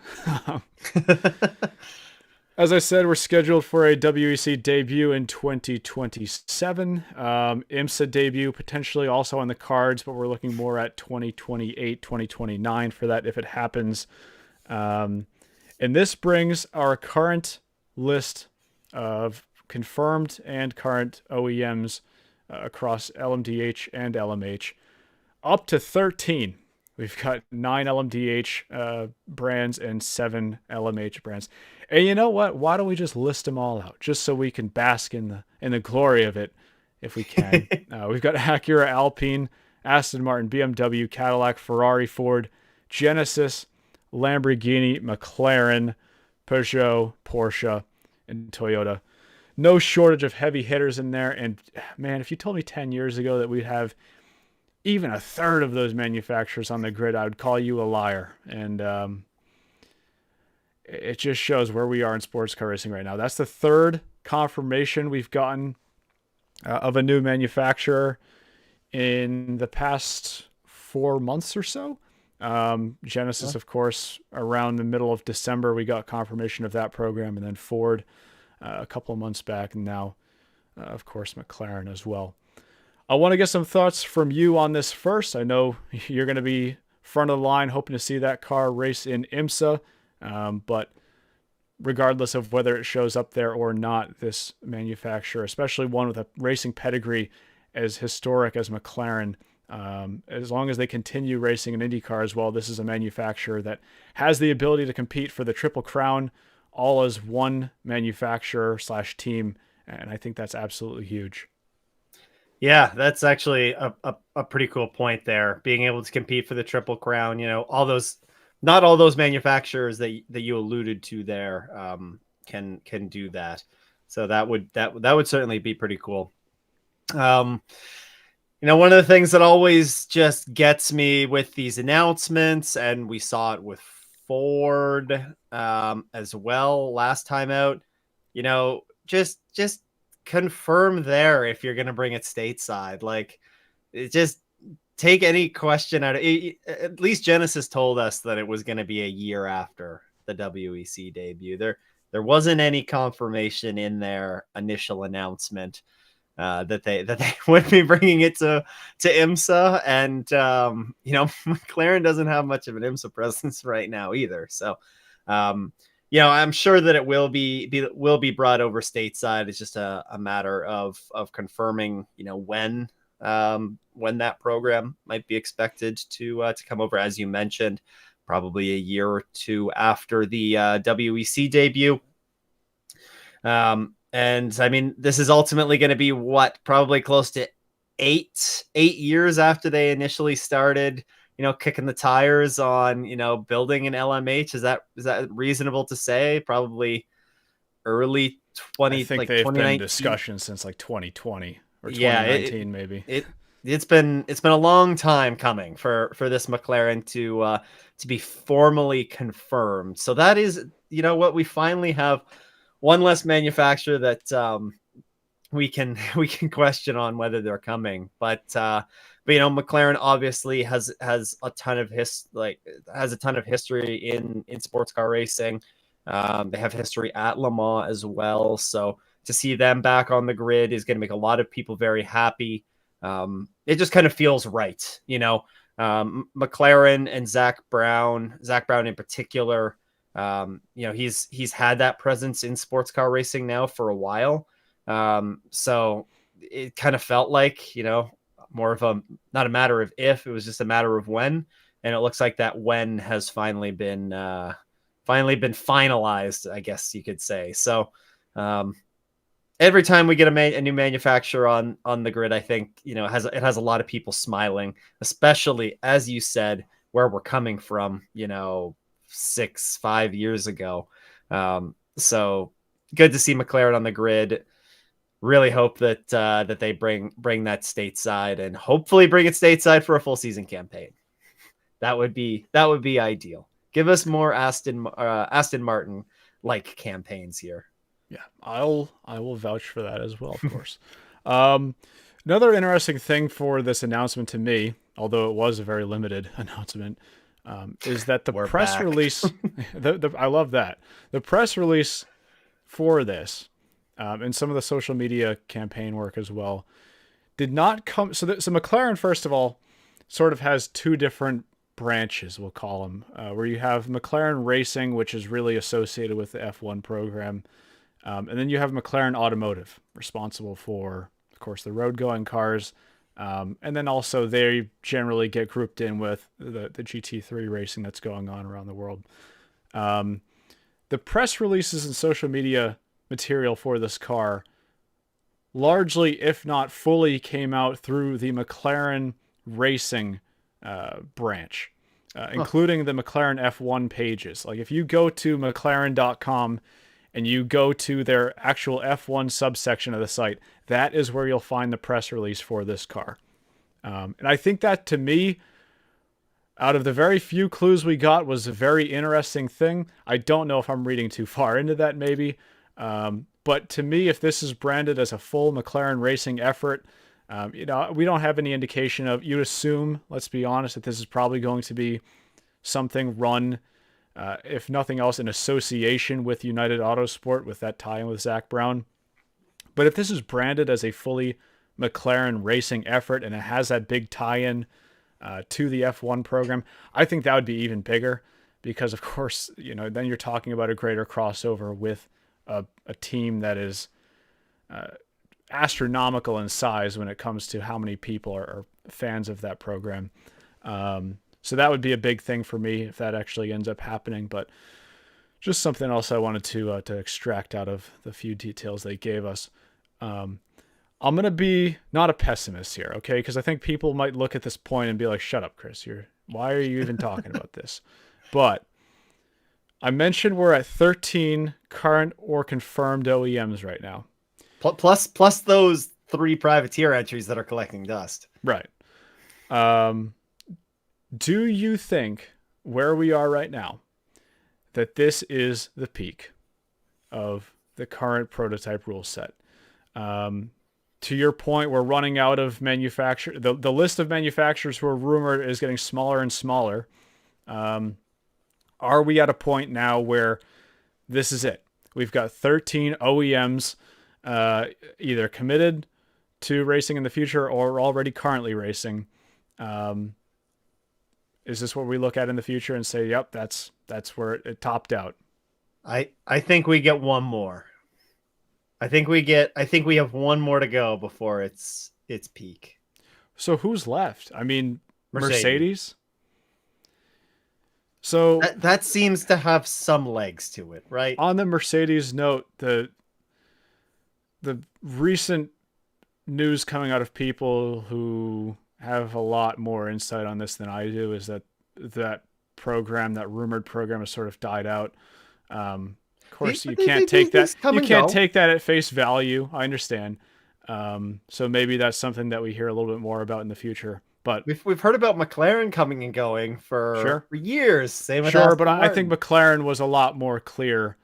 As I said, we're scheduled for a WEC debut in 2027. IMSA debut potentially also on the cards, but we're looking more at 2028, 2029 for that if it happens. And this brings our current list of confirmed and current OEMs across LMDh and LMH up to 13. We've got 9 LMDh brands and 7 LMH brands. And you know what? Why don't we just list them all out, just so we can bask in the glory of it, if we can. We've got Acura, Alpine, Aston Martin, BMW, Cadillac, Ferrari, Ford, Genesis, Lamborghini, McLaren, Peugeot, Porsche, and Toyota. No shortage of heavy hitters in there. And man, if you told me 10 years ago that we'd have even a third of those manufacturers on the grid, I would call you a liar. And it just shows where we are in sports car racing right now. That's the third confirmation we've gotten of a new manufacturer in the past 4 months or so. Genesis, of course, around the middle of December, we got confirmation of that program, and then Ford a couple of months back, and now, of course, McLaren as well. I want to get some thoughts from you on this first. I know you're going to be front of the line, hoping to see that car race in IMSA. But regardless of whether it shows up there or not, this manufacturer, especially one with a racing pedigree as historic as McLaren, as long as they continue racing in IndyCar as well, this is a manufacturer that has the ability to compete for the Triple Crown all as one manufacturer / team. And I think that's absolutely huge. Yeah, that's actually a pretty cool point there. Being able to compete for the Triple Crown, not all those manufacturers that you alluded to there can do that. So that would certainly be pretty cool. One of the things that always just gets me with these announcements, and we saw it with Ford as well last time out, just confirm there if you're going to bring it stateside. Like, it just take any question out of it. At least Genesis told us that it was going to be a year after the WEC debut. There wasn't any confirmation in their initial announcement that they would be bringing it to IMSA, and McLaren doesn't have much of an IMSA presence right now either. So I'm sure that it will be brought over stateside. It's just a matter of confirming when that program might be expected to come over, as you mentioned, probably a year or two after the WEC debut. And I mean, this is ultimately going to be probably close to eight years after they initially started, kicking the tires on, building an LMH. Is that reasonable to say? Probably early 20. I think they've been in discussion since like 2020 or 2019, maybe. It's been a long time coming for this McLaren to be formally confirmed. So that is, what we finally have one less manufacturer that we can question on whether they're coming. But McLaren obviously has a ton of history in sports car racing. They have history at Le Mans as well. So to see them back on the grid is going to make a lot of people very happy. It just kind of feels right, McLaren and Zach Brown in particular. He's had that presence in sports car racing now for a while. So it kind of felt like, more of a not a matter of if, it was just a matter of when, and it looks like that when has finally been finalized, I guess you could say. So every time we get a new manufacturer on the grid, I think, it has a lot of people smiling, especially, as you said, where we're coming from, 5 years ago. So good to see McLaren on the grid. Really hope that that they bring that stateside, and hopefully bring it stateside for a full season campaign. That would be ideal. Give us more Aston Martin like campaigns here. Yeah, I will vouch for that as well, of course. Another interesting thing for this announcement to me, although it was a very limited announcement, is that the We're press back. release. I love that the press release for this, and some of the social media campaign work as well, did not come. So McLaren, first of all, sort of has two different branches, we'll call them, where you have McLaren Racing, which is really associated with the F1 program. And then you have McLaren Automotive, responsible for, of course, the road-going cars. And then also they generally get grouped in with the GT3 racing that's going on around the world. The press releases and social media material for this car largely, if not fully, came out through the McLaren Racing branch, including the McLaren F1 pages. Like if you go to McLaren.com and you go to their actual F1 subsection of the site, that is where you'll find the press release for this car. And I think that, to me, out of the very few clues we got, was a very interesting thing. I don't know if I'm reading too far into that, maybe. But to me, if this is branded as a full McLaren Racing effort, we don't have any indication of, you'd assume, let's be honest, that this is probably going to be something run, if nothing else, in association with United Autosport, with that tie-in with Zach Brown. But if this is branded as a fully McLaren Racing effort and it has that big tie-in to the F1 program, I think that would be even bigger, because of course, then you're talking about a greater crossover with a team that is astronomical in size when it comes to how many people are fans of that program. So that would be a big thing for me if that actually ends up happening. But just something else I wanted to extract out of the few details they gave us. I'm going to be not a pessimist here, okay? Because I think people might look at this point and be like, shut up, Chris. Why are you even talking about this? But I mentioned we're at 13 current or confirmed OEMs right now. Plus those 3 privateer entries that are collecting dust. Right. Do you think, where we are right now, that this is the peak of the current prototype rule set? To your point, we're running out of manufacturers. The list of manufacturers who are rumored is getting smaller and smaller. Are we at a point now where this is it? We've got 13 OEMs either committed to racing in the future or already currently racing. Is this what we look at in the future and say, yep, that's where it topped out? I think we get one more. I think we have one more to go before it's peak. So who's left? I mean, Mercedes? So that seems to have some legs to it, right? On the Mercedes note, the recent news coming out of people who have a lot more insight on this than I do is that program, that rumored program, has sort of died out. Of course, you can't take that at face value. I understand. So maybe that's something that we hear a little bit more about in the future. But we've heard about McLaren coming and going for years. Same with Aston Martin. I think McLaren was a lot more clear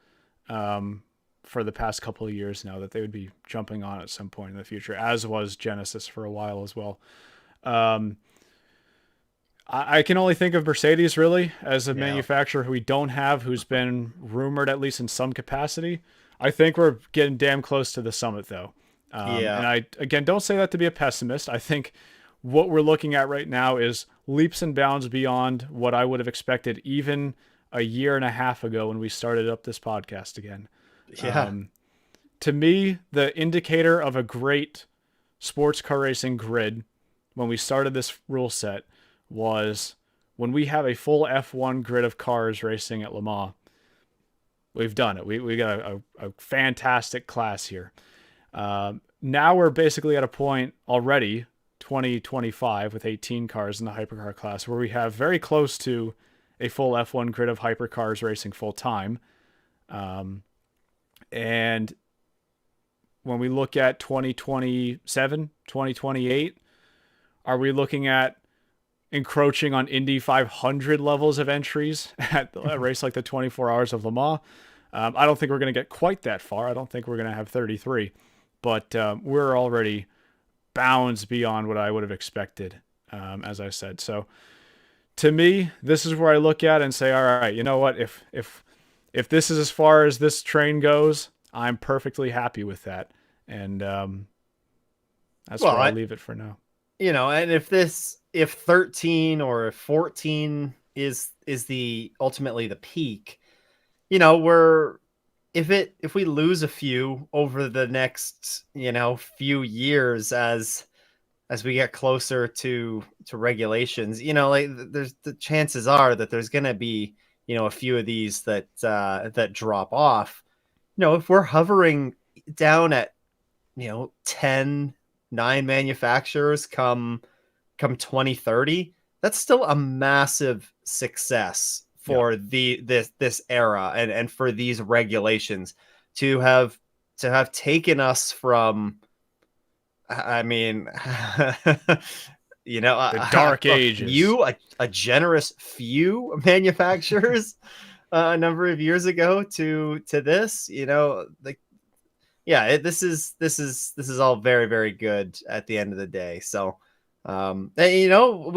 for the past couple of years now that they would be jumping on at some point in the future, as was Genesis for a while as well. I can only think of Mercedes really as a manufacturer who we don't have, who's been rumored at least in some capacity. I think we're getting damn close to the summit though. And I, again, don't say that to be a pessimist. I think what we're looking at right now is leaps and bounds beyond what I would have expected even a year and a half ago when we started up this podcast again. To me, the indicator of a great sports car racing grid when we started this rule set was when we have a full F1 grid of cars racing at Le Mans, we've done it. We got a fantastic class here. Now we're basically at a point already, 2025, with 18 cars in the hypercar class, where we have very close to a full F1 grid of hypercars racing full time. And when we look at 2027, 2028, are we looking at encroaching on Indy 500 levels of entries at a race like the 24 Hours of Le Mans? I don't think we're going to get quite that far. I don't think we're going to have 33, but we're already bounds beyond what I would have expected, as I said. So to me, this is where I look at and say, all right, you know what? If this is as far as this train goes, I'm perfectly happy with that. And that's where I leave it for now. And if 13 or if 14 is the ultimately the peak, if we lose a few over the next, few years as we get closer to regulations, like there's the chances are that there's going to be, a few of these that drop off. If we're hovering down at, 10, 9 manufacturers come 2030, that's still a massive success for this era and for these regulations to have taken us from, I mean, the dark ages, a generous few manufacturers a number of years ago to this, this is all very, very good at the end of the day. So, and, 4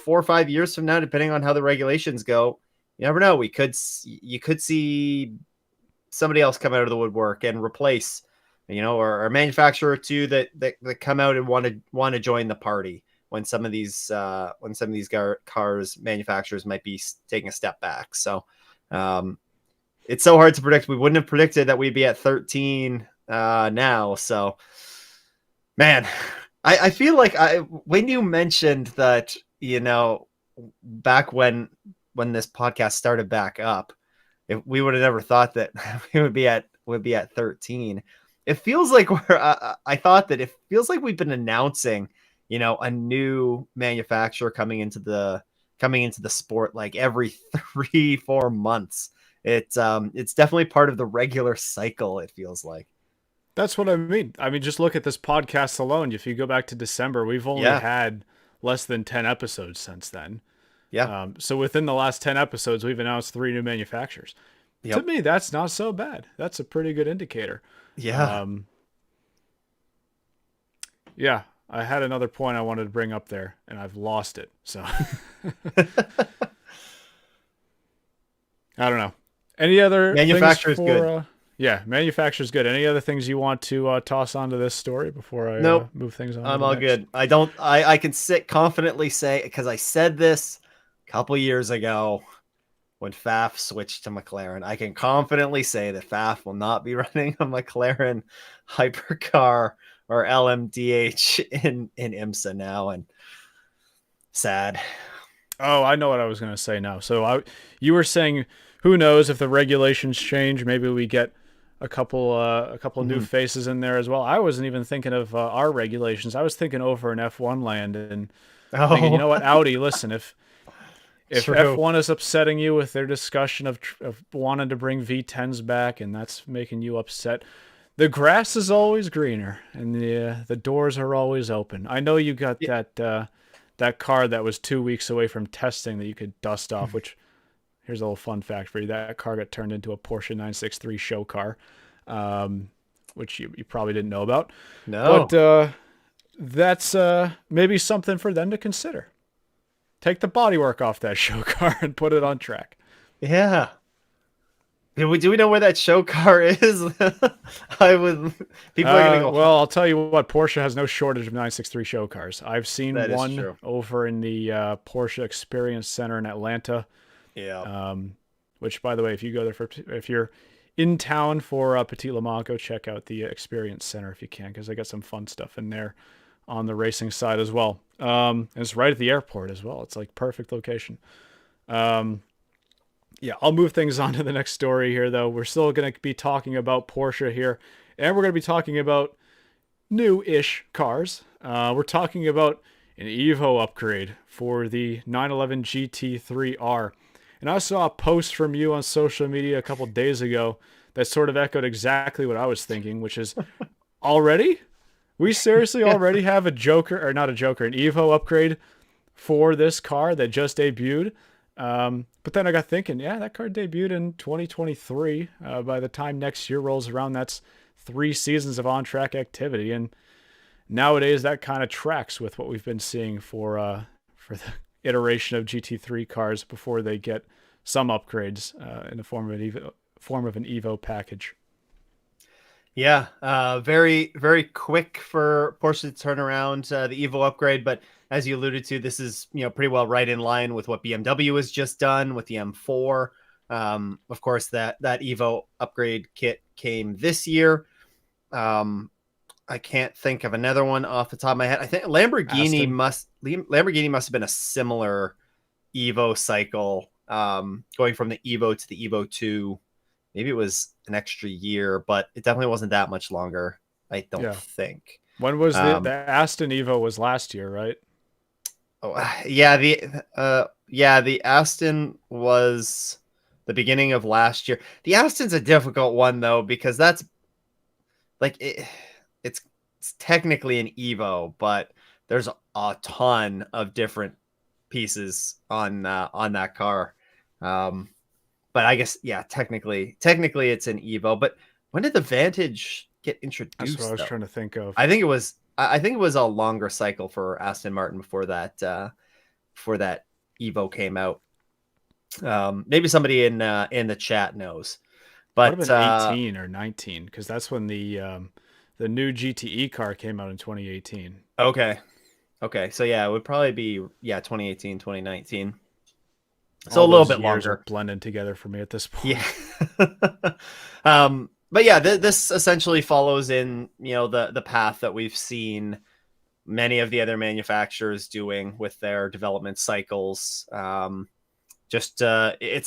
or 5 years from now, depending on how the regulations go, you never know. You could see somebody else come out of the woodwork and replace, or a manufacturer or two that come out and want to join the party when some of these cars manufacturers might be taking a step back. So, it's so hard to predict. We wouldn't have predicted that we'd be at 13 now. So, man, I feel like when you mentioned that, back when this podcast started back up, if we would have never thought that we would be at 13. It feels like I thought that it feels like we've been announcing, a new manufacturer coming into the sport like every 3-4 months. It's definitely part of the regular cycle, it feels like. That's what I mean. Just look at this podcast alone. If you go back to December, we've only had less than 10 episodes since then. Yeah. So within the last 10 episodes, we've announced 3 new manufacturers. Yep. To me, that's not so bad. That's a pretty good indicator. Yeah. Yeah. I had another point I wanted to bring up there, and I've lost it. So I don't know. Any other manufacturer's good? Manufacturer's good. Any other things you want to toss onto this story before I move things on? I'm all good. I can confidently say, because I said this a couple years ago when Faf switched to McLaren, I can confidently say that Faf will not be running a McLaren hypercar or LMDh in IMSA now, and sad. Oh, I know what I was going to say now. So you were saying, who knows if the regulations change? Maybe we get a couple new faces in there as well. I wasn't even thinking of our regulations. I was thinking over in F1 land and thinking, you know what, Audi, listen, if F1 is upsetting you with their discussion of wanting to bring V10s back and that's making you upset, the grass is always greener and the doors are always open. I know you got that car that was 2 weeks away from testing that you could dust off, which here's a little fun fact for you. That car got turned into a Porsche 963 show car, which you probably didn't know about. No. But that's maybe something for them to consider. Take the bodywork off that show car and put it on track. Yeah. Do we know where that show car is? People are going to go. Well, I'll tell you what, Porsche has no shortage of 963 show cars. I've seen that one over in the Porsche Experience Center in Atlanta. Yeah. Which, by the way, if you go there if you're in town for Petit Le Mans, go check out the Experience Center if you can, because they got some fun stuff in there on the racing side as well. And it's right at the airport as well. It's like perfect location. Yeah, I'll move things on to the next story here, though. We're still going to be talking about Porsche here, and we're going to be talking about new-ish cars. We're talking about an Evo upgrade for the 911 GT3R. And I saw a post from you on social media a couple days ago that sort of echoed exactly what I was thinking, which is already? We seriously already have a Joker, or not a Joker, an Evo upgrade for this car that just debuted. But then I got thinking, yeah, that car debuted in 2023. By the time next year rolls around, that's 3 seasons of on-track activity. And nowadays, that kind of tracks with what we've been seeing for the iteration of GT3 cars before they get some upgrades in the form of an Evo package. Yeah, very, very quick for Porsche to turn around the Evo upgrade. But as you alluded to, this is, pretty well right in line with what BMW has just done with the M4. Of course, that Evo upgrade kit came this year. I can't think of another one off the top of my head. I think Lamborghini must have been a similar Evo cycle, going from the Evo to the Evo 2. Maybe it was an extra year, but it definitely wasn't that much longer, I don't think. When was the Aston Evo was last year, right? Oh, yeah, the Aston was the beginning of last year. The Aston's a difficult one though, because that's like it's technically an Evo, but there's a ton of different pieces on that car. But I guess, yeah, technically it's an Evo. But when did the Vantage get introduced? That's what I was trying to think of. I think it was a longer cycle for Aston Martin before that Evo came out. Maybe somebody in the chat knows. But what about 18 or 19? Because that's when the new GTE car came out in 2018. Okay. So yeah, it would probably be 2018, 2019. So all a little bit years longer. Are blended together for me at this point. Yeah. But yeah, this essentially follows in, the path that we've seen many of the other manufacturers doing with their development cycles. It's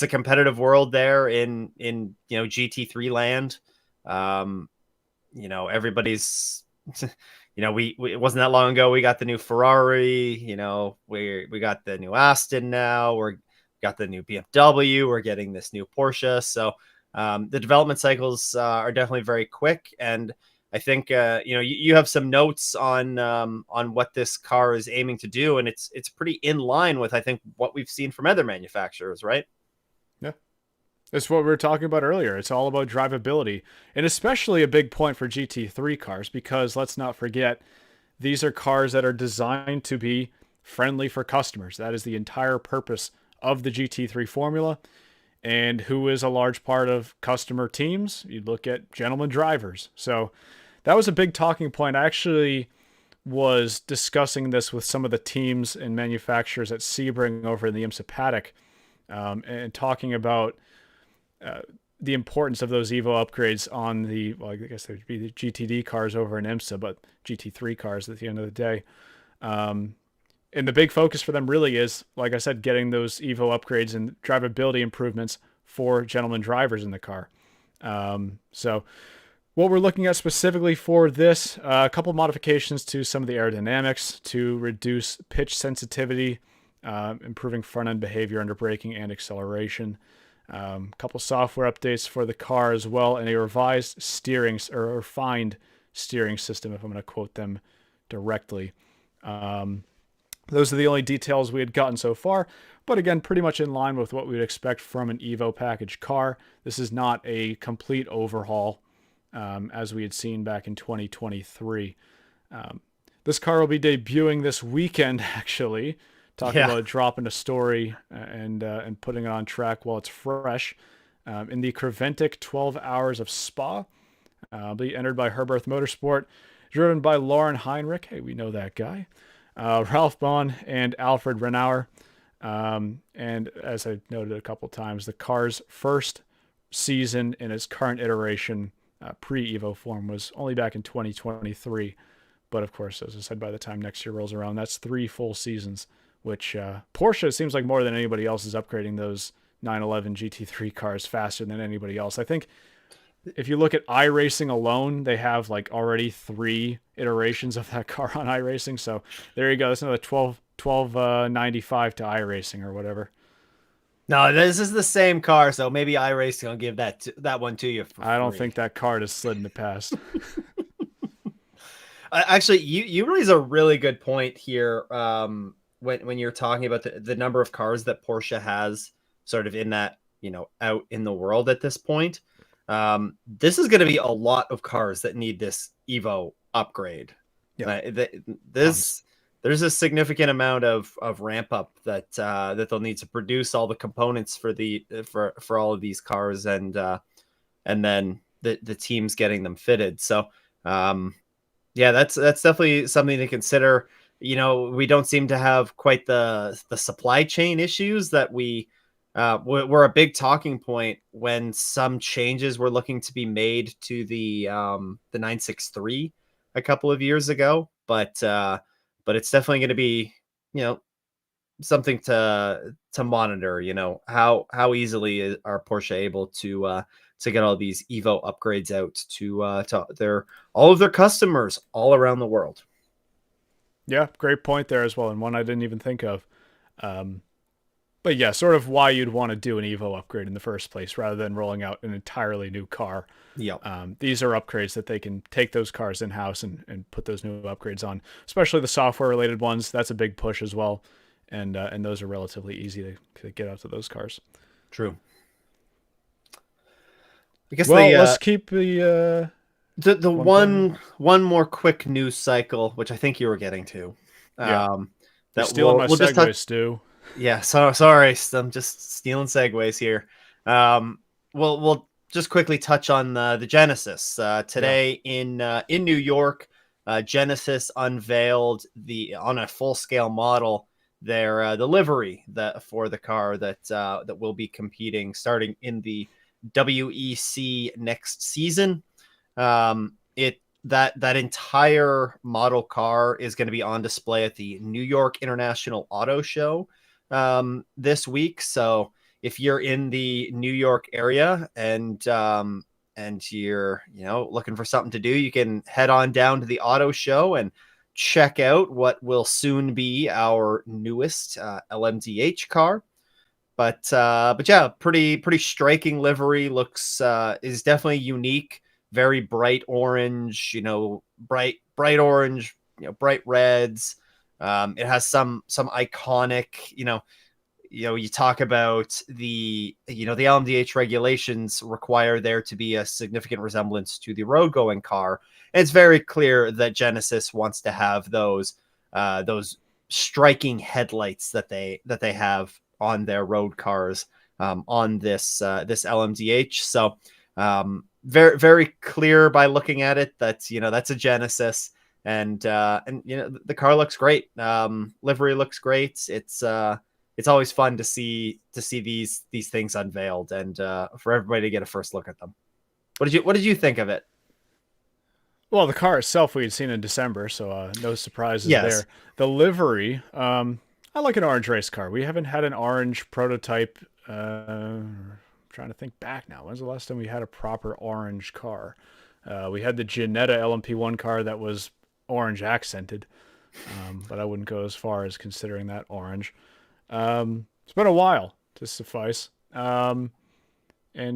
a competitive world there in GT3 land. Everybody's it wasn't that long ago we got the new Ferrari, we got the new Aston now, we're got the new BMW, we're getting this new Porsche. So the development cycles are definitely very quick. And I think, you have some notes on what this car is aiming to do. And it's pretty in line with, I think, what we've seen from other manufacturers, right? Yeah. That's what we were talking about earlier. It's all about drivability, and especially a big point for GT3 cars, because let's not forget, these are cars that are designed to be friendly for customers. That is the entire purpose of the GT3 formula. And who is a large part of customer teams? You look at gentlemen drivers. So that was a big talking point. I actually was discussing this with some of the teams and manufacturers at Sebring over in the IMSA paddock, and talking about the importance of those Evo upgrades on I guess there'd be the GTD cars over in IMSA, but GT3 cars at the end of the day. And the big focus for them really is, like I said, getting those Evo upgrades and drivability improvements for gentlemen drivers in the car. So what we're looking at specifically for this, a couple modifications to some of the aerodynamics to reduce pitch sensitivity, improving front-end behavior under braking and acceleration. A couple software updates for the car as well, and a revised steering or refined steering system, if I'm going to quote them directly. Those are the only details we had gotten so far, but again, pretty much in line with what we would expect from an Evo package car. This is not a complete overhaul, as we had seen back in 2023. This car will be debuting this weekend, actually. Talking about dropping a story and putting it on track while it's fresh. In the Creventic 12 Hours of Spa, be entered by Herberth Motorsport, driven by Lauren Heinrich. Hey, we know that guy. Ralph Bond and Alfred Renauer. And as I noted a couple times, the car's first season in its current iteration, pre-Evo form, was only back in 2023. But of course, as I said, by the time next year rolls around, that's 3 full seasons, which Porsche, it seems like more than anybody else, is upgrading those 911 GT3 cars faster than anybody else. I think if you look at iRacing alone, they have like already 3 iterations of that car on iRacing. So there you go. That's another 1295 to iRacing or whatever. No, this is the same car, so maybe iRacing will give that one to you for I don't free. think that card has slid in the past. Actually, you raise a really good point here. When you're talking about the number of cars that Porsche has sort of in that, out in the world at this point. This is going to be a lot of cars that need this Evo upgrade. Yeah. There's a significant amount of ramp up that they'll need to produce all the components for all of these cars, and then the teams getting them fitted. So yeah, that's definitely something to consider. We don't seem to have quite the supply chain issues that were a big talking point when some changes were looking to be made to the 963 a couple of years ago. But it's definitely going to be, something to monitor. How easily are Porsche able to get all these Evo upgrades out to all of their customers all around the world. Yeah, great point there as well, and one I didn't even think of. But yeah, sort of why you'd want to do an Evo upgrade in the first place rather than rolling out an entirely new car. Yep. These are upgrades that they can take those cars in-house and put those new upgrades on, especially the software-related ones. That's a big push as well, and those are relatively easy to get out to those cars. True. I guess let's keep the one more quick news cycle, which I think you were getting to. Yeah. You're stealing my segues, Stu. Yeah, sorry, I'm just stealing segues here. We'll just quickly touch on the Genesis today in New York. Genesis unveiled on a full scale model their the livery for the car that will be competing starting in the WEC next season. That entire model car is going to be on display at the New York International Auto Show this week. So if you're in the New York area and you're looking for something to do, you can head on down to the auto show and check out what will soon be our newest LMDh car. But yeah, pretty striking livery. Is definitely unique. Very bright orange, bright orange, bright reds. It has some iconic, you talk about the LMDh regulations require there to be a significant resemblance to the road going car. And it's very clear that Genesis wants to have those striking headlights that they have on their road cars on this LMDh. So very, very clear by looking at it that that's a Genesis, and the car looks great. Livery looks great. It's always fun to see these things unveiled and for everybody to get a first look at them. What did you think of it? Well, the car itself we had seen in December, so no surprises there. The livery, I like an orange race car. We haven't had an orange prototype. I'm trying to think back now. When's the last time we had a proper orange car? We had the Ginetta LMP1 car that was orange accented, but I wouldn't go as far as considering that orange. It's been a while, to suffice. And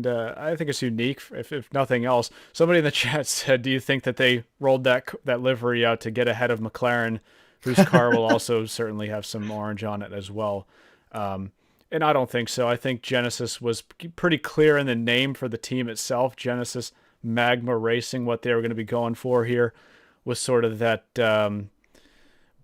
I think it's unique, if nothing else. Somebody in the chat said, do you think that they rolled that livery out to get ahead of McLaren, whose car will also certainly have some orange on it as well? And I don't think so. I think Genesis was pretty clear in the name for the team itself. Genesis Magma Racing, what they were going to be going for here was sort of that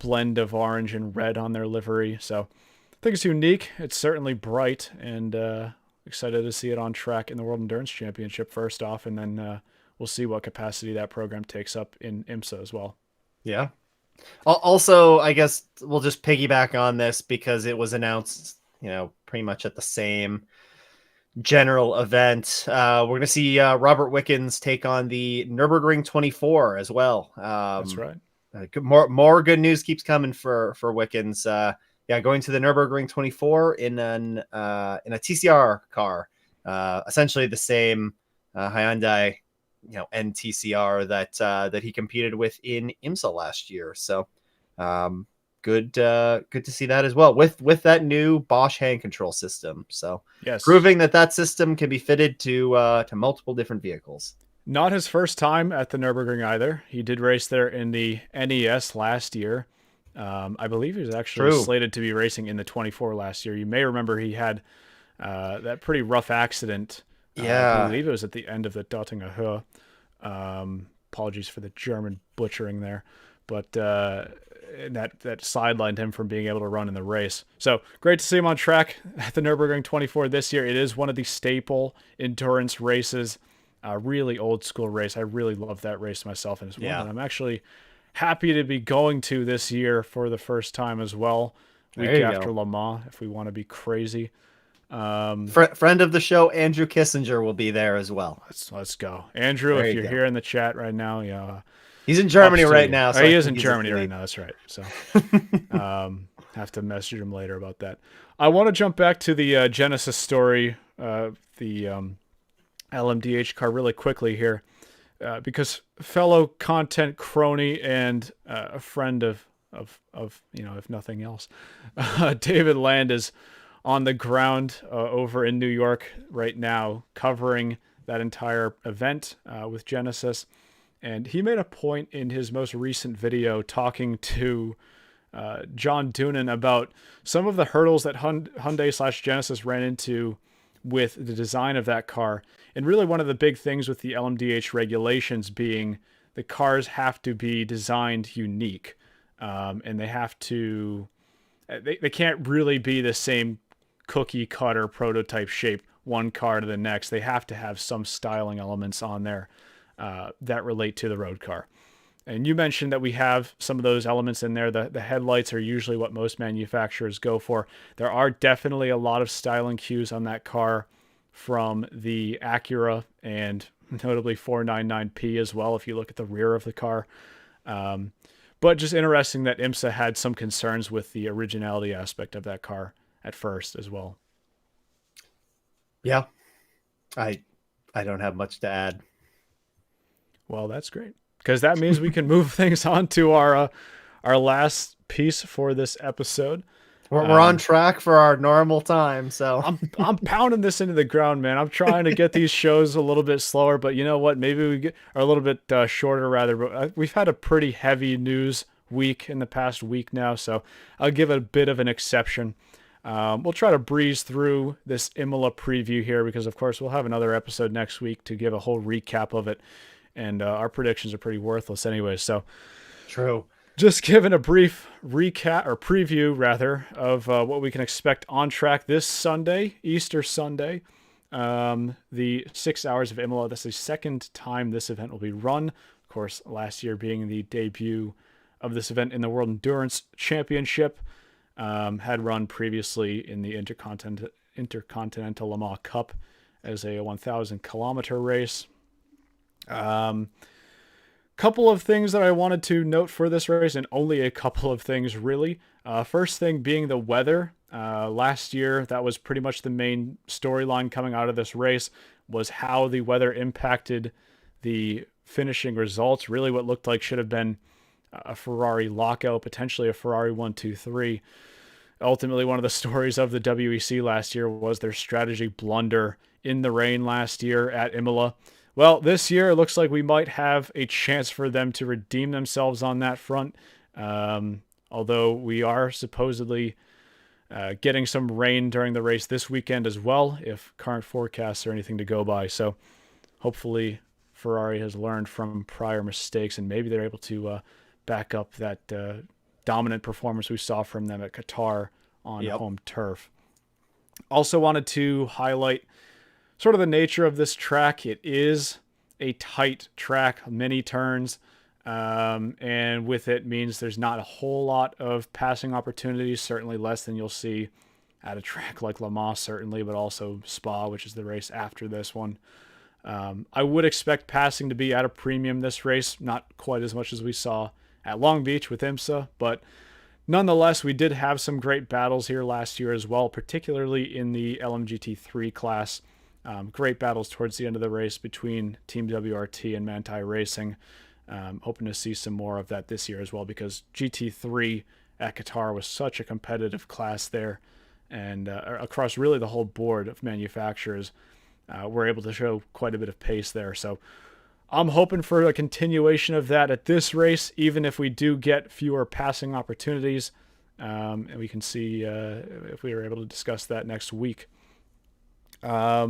blend of orange and red on their livery. So I think it's unique. It's certainly bright, and excited to see it on track in the World Endurance Championship first off, and then we'll see what capacity that program takes up in IMSA as well. Yeah. Also, I guess we'll just piggyback on this because it was announced, pretty much at the same general event. We're going to see Robert Wickens take on the Nurburgring 24 as well. That's right. more good news keeps coming for Wickens. Yeah, going to the Nurburgring 24 in a TCR car, essentially the same Hyundai, NTCR that he competed with in IMSA last year. So, good to see that as well with that new Bosch hand control system. So, Yes. proving that system can be fitted to multiple different vehicles. Not his first time at the Nürburgring either. He did race there in the NES last year. I believe he was actually slated to be racing in the 24 last year. You may remember he had that pretty rough accident. Yeah. I believe it was at the end of the Dottinger Höhe. Apologies for the German butchering there. But that sidelined him from being able to run in the race. So great to see him on track at the Nürburgring 24 this year. It is one of the staple endurance races. Really old school race. I really love that race myself, and it's one that I'm actually happy to be going to this year for the first time as well. Week after Le Mans, if we want to be crazy. Friend of the show, Andrew Kissinger, will be there as well. Let's go, Andrew. If you're here in the chat right now, he's in Germany right now. So he is in Germany right now. That's right. So have to message him later about that. I want to jump back to the Genesis story, the LMDh car, really quickly here, because fellow content crony and a friend of if nothing else, David Land is on the ground over in New York right now, covering that entire event with Genesis. And he made a point in his most recent video talking to John Doonan about some of the hurdles that Hyundai/Genesis ran into with the design of that car. And really one of the big things with the LMDh regulations being the cars have to be designed unique. And they have to, they can't really be the same cookie cutter prototype shape one car to the next. They have to have some styling elements on there that relate to the road car. And you mentioned that we have some of those elements in there. The headlights are usually what most manufacturers go for. There are definitely a lot of styling cues on that car from the Acura and notably 499P as well, if you look at the rear of the car. But just interesting that IMSA had some concerns with the originality aspect of that car at first as well. Yeah, I don't have much to add. Well, that's great, because that means we can move things on to our last piece for this episode. We're on track for our normal time, so I'm pounding this into the ground, man. I'm trying to get these shows a little bit slower, but you know what? Maybe we are a little bit shorter, rather. But we've had a pretty heavy news week in the past week now, so I'll give it a bit of an exception. We'll try to breeze through this Imola preview here because, of course, we'll have another episode next week to give a whole recap of it, and our predictions are pretty worthless anyway. So, true. Just giving a brief recap or preview, rather, of what we can expect on track this Sunday, Easter Sunday, the 6 Hours of Imola. That's the second time this event will be run. Of course, last year being the debut of this event in the World Endurance Championship. Had run previously in the Intercontinental Le Mans Cup as a 1,000 kilometer race. Couple of things that I wanted to note for this race, and only a couple of things really. First thing being the weather. Last year, that was pretty much the main storyline coming out of this race, was how the weather impacted the finishing results. Really what looked like should have been a Ferrari lockout, potentially a Ferrari 1-2-3. Ultimately, one of the stories of the WEC last year was their strategy blunder in the rain last year at Imola. Well, this year it looks like we might have a chance for them to redeem themselves on that front. Although we are supposedly getting some rain during the race this weekend as well, if current forecasts are anything to go by. So hopefully Ferrari has learned from prior mistakes and maybe they're able to back up that dominant performance we saw from them at Qatar on home turf. Also wanted to highlight sort of the nature of this track. It is a tight track, many turns, and with it means there's not a whole lot of passing opportunities, certainly less than you'll see at a track like Le Mans, certainly, but also Spa, which is the race after this one. I would expect passing to be at a premium this race, not quite as much as we saw at Long Beach with IMSA, but nonetheless, we did have some great battles here last year as well, particularly in the LMGT3 class. Great battles towards the end of the race between Team WRT and Manti Racing. Hoping to see some more of that this year as well, because GT3 at Qatar was such a competitive class there, and across really the whole board of manufacturers, we're able to show quite a bit of pace there. So I'm hoping for a continuation of that at this race, even if we do get fewer passing opportunities, and we can see if we are able to discuss that next week. I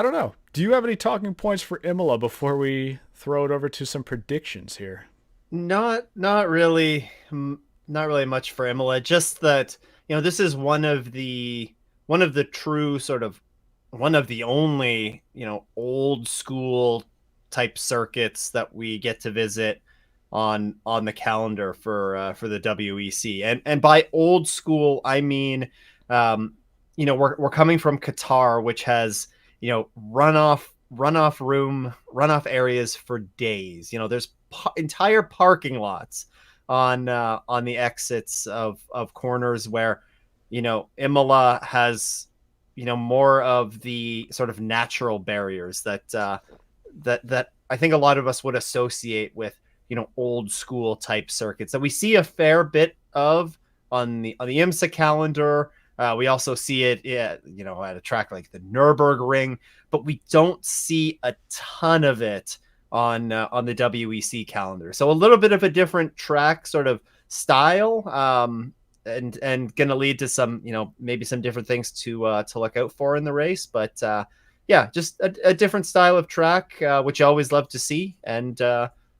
don't know. Do you have any talking points for Imola before we throw it over to some predictions here? Not really, not really much for Imola. Just that, this is one of the true sort of one of the only, old school type circuits that we get to visit on the calendar for the WEC. And by old school, I mean, we're coming from Qatar, which has, runoff areas for days. There's entire parking lots on the exits of corners where, Imola has, more of the sort of natural barriers that I think a lot of us would associate with, old school type circuits that we see a fair bit of on the IMSA calendar. We also see it, at a track like the Nurburgring, but we don't see a ton of it on the WEC calendar. So a little bit of a different track sort of style, and going to lead to some, maybe some different things to look out for in the race. But yeah, just a different style of track, which I always love to see, and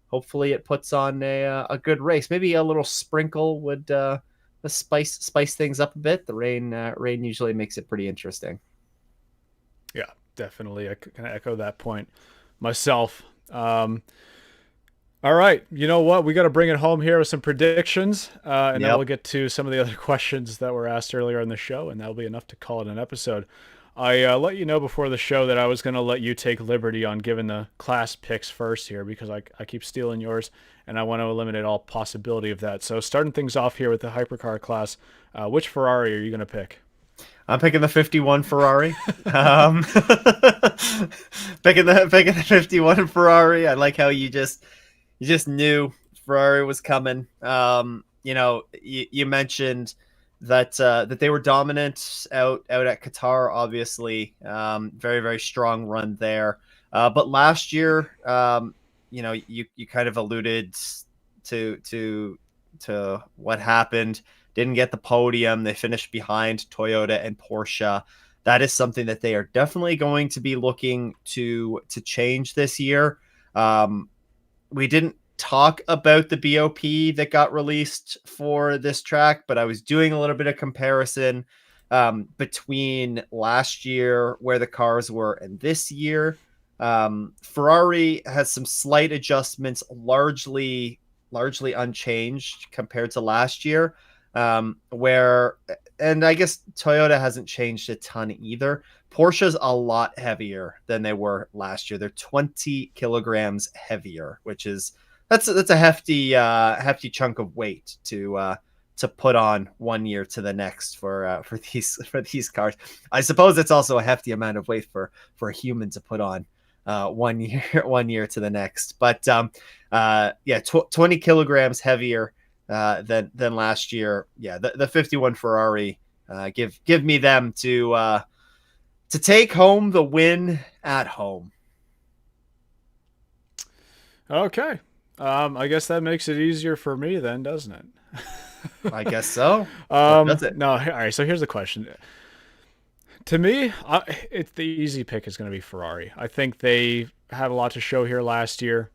hopefully it puts on a good race. Maybe a little sprinkle would spice things up a bit. The rain usually makes it pretty interesting. Yeah, definitely. I can echo that point myself. All right, you know what? We got to bring it home here with some predictions, and then we'll get to some of the other questions that were asked earlier in the show, and that'll be enough to call it an episode. I let you know before the show that I was going to let you take liberty on giving the class picks first here, because I keep stealing yours, and I want to eliminate all possibility of that. So starting things off here with the Hypercar class, which Ferrari are you going to pick? I'm picking the 51 Ferrari. Picking the 51 Ferrari. I like how you just knew Ferrari was coming. You mentioned that they were dominant out at Qatar, obviously. Very, very strong run there. But last year, you kind of alluded to what happened. Didn't get the podium. They finished behind Toyota and Porsche. That is something that they are definitely going to be looking to change this year. We didn't talk about the BOP that got released for this track, but I was doing a little bit of comparison between last year, where the cars were, and this year. Ferrari has some slight adjustments, largely unchanged compared to last year. And I guess Toyota hasn't changed a ton either. Porsche's a lot heavier than they were last year. They're 20 kilograms heavier, which is that's a hefty chunk of weight to put on 1 year to the next for these cars. I suppose it's also a hefty amount of weight for a human to put on 1 year to the next. But 20 kilograms heavier than last year. Yeah, the 51 Ferrari, give me them to take home the win at home. Okay. I guess that makes it easier for me then, doesn't it? I guess so. Does it? No. All right. So here's the question. To me, it's the easy pick is going to be Ferrari. I think they had a lot to show here last year.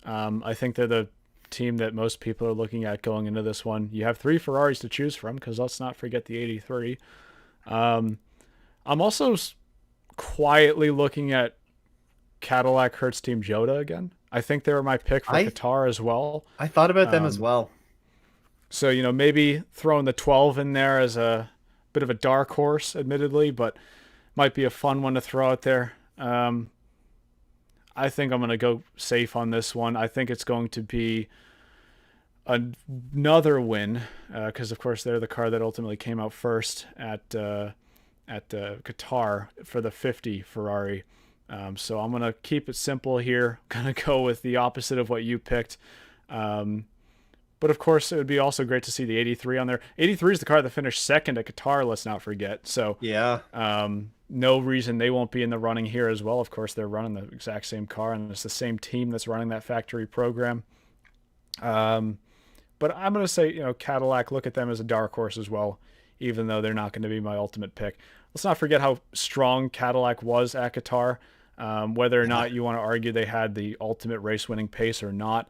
I think they're the team that most people are looking at going into this one. You have 3 Ferraris to choose from, because let's not forget the 83. I'm also quietly looking at Cadillac Hertz Team Jota again. I think they were my pick for Qatar as well. I thought about them as well. So, maybe throwing the 12 in there as a bit of a dark horse, admittedly, but might be a fun one to throw out there. I think I'm going to go safe on this one. I think it's going to be another win, because of course they're the car that ultimately came out first at Qatar for the 50 Ferrari. So I'm gonna keep it simple here. Gonna go with the opposite of what you picked. But of course, it would be also great to see the 83 on there. 83 is the car that finished second at Qatar. Let's not forget. So Yeah. no reason they won't be in the running here as well. Of course, they're running the exact same car, and it's the same team that's running that factory program. But I'm going to say, Cadillac, look at them as a dark horse as well, even though they're not going to be my ultimate pick. Let's not forget how strong Cadillac was at Qatar. Whether or not you want to argue they had the ultimate race-winning pace or not,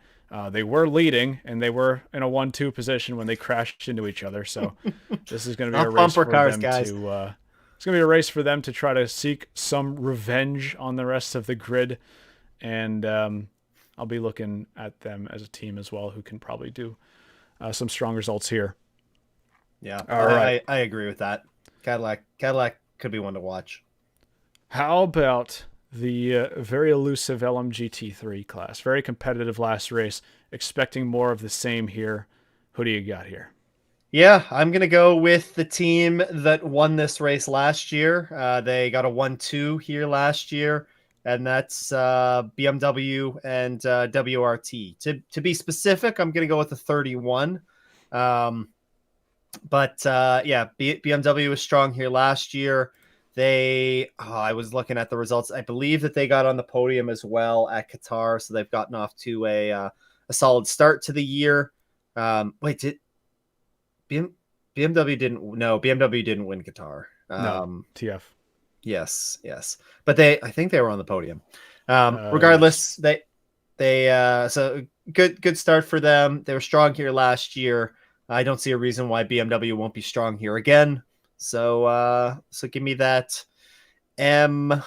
they were leading, and they were in a 1-2 position when they crashed into each other. So this is going to be a race for them to... It's going to be a race for them to try to seek some revenge on the rest of the grid. And I'll be looking at them as a team as well, who can probably do some strong results here. Yeah, all right. I agree with that. Cadillac could be one to watch. How about the very elusive LMGT3 class? Very competitive last race. Expecting more of the same here. Who do you got here? Yeah, I'm going to go with the team that won this race last year. They got a 1-2 here last year, and that's BMW and WRT. To be specific, I'm going to go with the 31. BMW was strong here last year. I was looking at the results. I believe that they got on the podium as well at Qatar, so they've gotten off to a solid start to the year. BMW didn't win Qatar. No, TF. Yes. But I think they were on the podium. Regardless, yes. So good start for them. They were strong here last year. I don't see a reason why BMW won't be strong here again. So give me that M4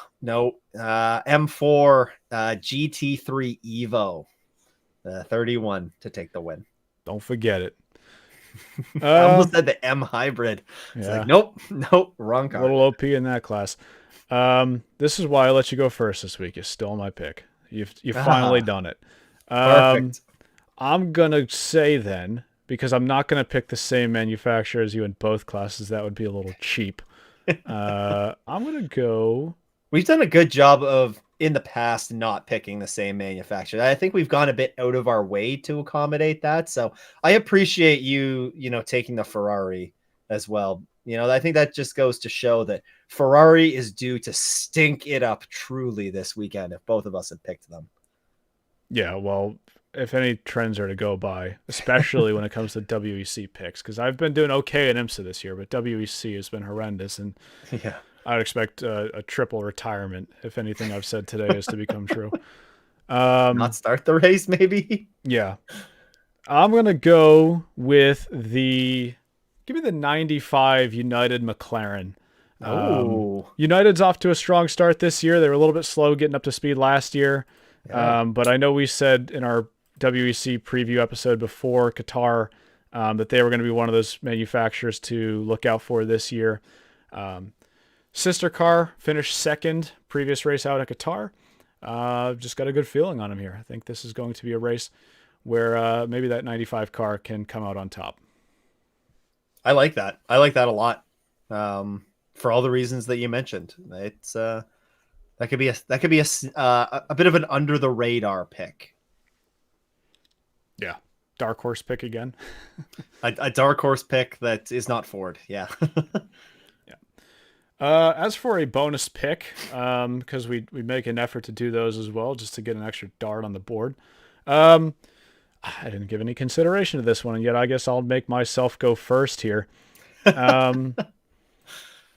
GT3 Evo 31 to take the win. Don't forget it. I almost said the M hybrid. It's like, nope, wrong car. A little OP in that class. This is why I let you go first this week. You stole my pick. You've finally done it. Perfect. I'm gonna say then, because I'm not gonna pick the same manufacturer as you in both classes. That would be a little cheap. I'm gonna go. We've done a good job of in the past not picking the same manufacturer. I think we've gone a bit out of our way to accommodate that. So I appreciate you taking the Ferrari as well. I think that just goes to show that Ferrari is due to stink it up truly this weekend if both of us had picked them. Yeah, well, if any trends are to go by, especially when it comes to WEC picks, because I've been doing okay at IMSA this year, but WEC has been horrendous, and yeah. I'd expect a triple retirement if anything I've said today is to become true. Not start the race, maybe? Yeah. I'm going to go with give me the 95 United McLaren. United's off to a strong start this year. They were a little bit slow getting up to speed last year. Yeah. But I know we said in our WEC preview episode before Qatar that they were going to be one of those manufacturers to look out for this year. Sister car finished second previous race out at Qatar. Just got a good feeling on him here. I think this is going to be a race where maybe that 95 car can come out on top. I like that. I like that a lot. For all the reasons that you mentioned, it's that could be a bit of an under the radar pick. Yeah, dark horse pick again. a dark horse pick that is not Ford. Yeah. As for a bonus pick, because we make an effort to do those as well, just to get an extra dart on the board. I didn't give any consideration to this one, and yet I guess I'll make myself go first here. By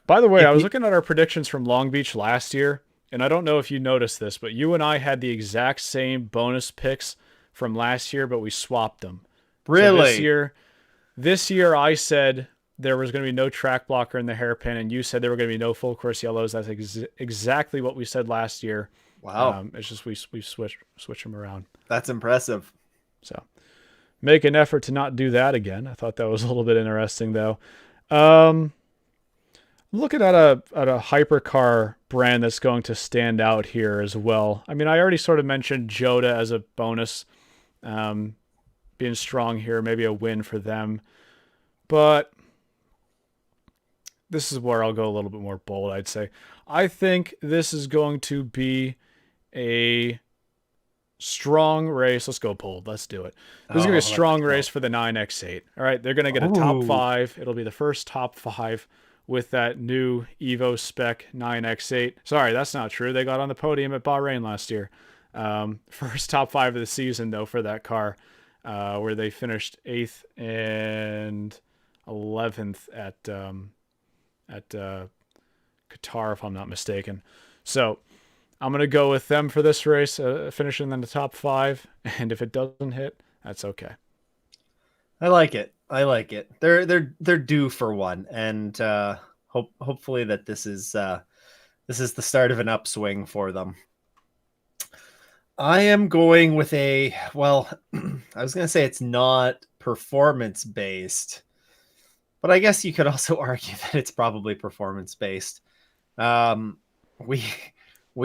the way, I was looking at our predictions from Long Beach last year, and I don't know if you noticed this, but you and I had the exact same bonus picks from last year, but we swapped them. Really? So this year I said there was going to be no track blocker in the hairpin, and you said there were going to be no full course yellows. That's exactly what we said last year. Wow. It's just we switch them around. That's impressive. So make an effort to not do that again. I thought that was a little bit interesting, though. Looking at a hypercar brand that's going to stand out here as well. I mean, I already sort of mentioned Jota as a bonus, being strong here. Maybe a win for them. But this is where I'll go a little bit more bold, I'd say. I think this is going to be a strong race. Let's go bold. Let's do it. This is going to be a strong race for the 9X8. All right, they're going to get a top 5. It'll be the first top 5 with that new Evo spec 9X8. Sorry, that's not true. They got on the podium at Bahrain last year. First top 5 of the season, though, for that car, where they finished 8th and 11th at Qatar, if I'm not mistaken. So I'm going to go with them for this race, finishing in the top 5. And if it doesn't hit, that's okay. I like it. They're due for one, and hopefully that this is the start of an upswing for them. I am going with I was going to say it's not performance based, but I guess you could also argue that it's probably performance based. We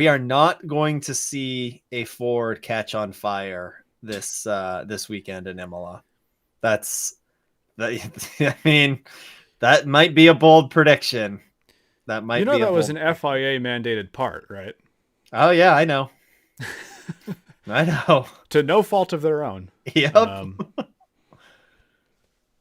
are not going to see a Ford catch on fire this weekend in Imola. I mean, that might be a bold prediction. That was an FIA mandated part, right? Oh yeah, I know. I know. To no fault of their own. Yep.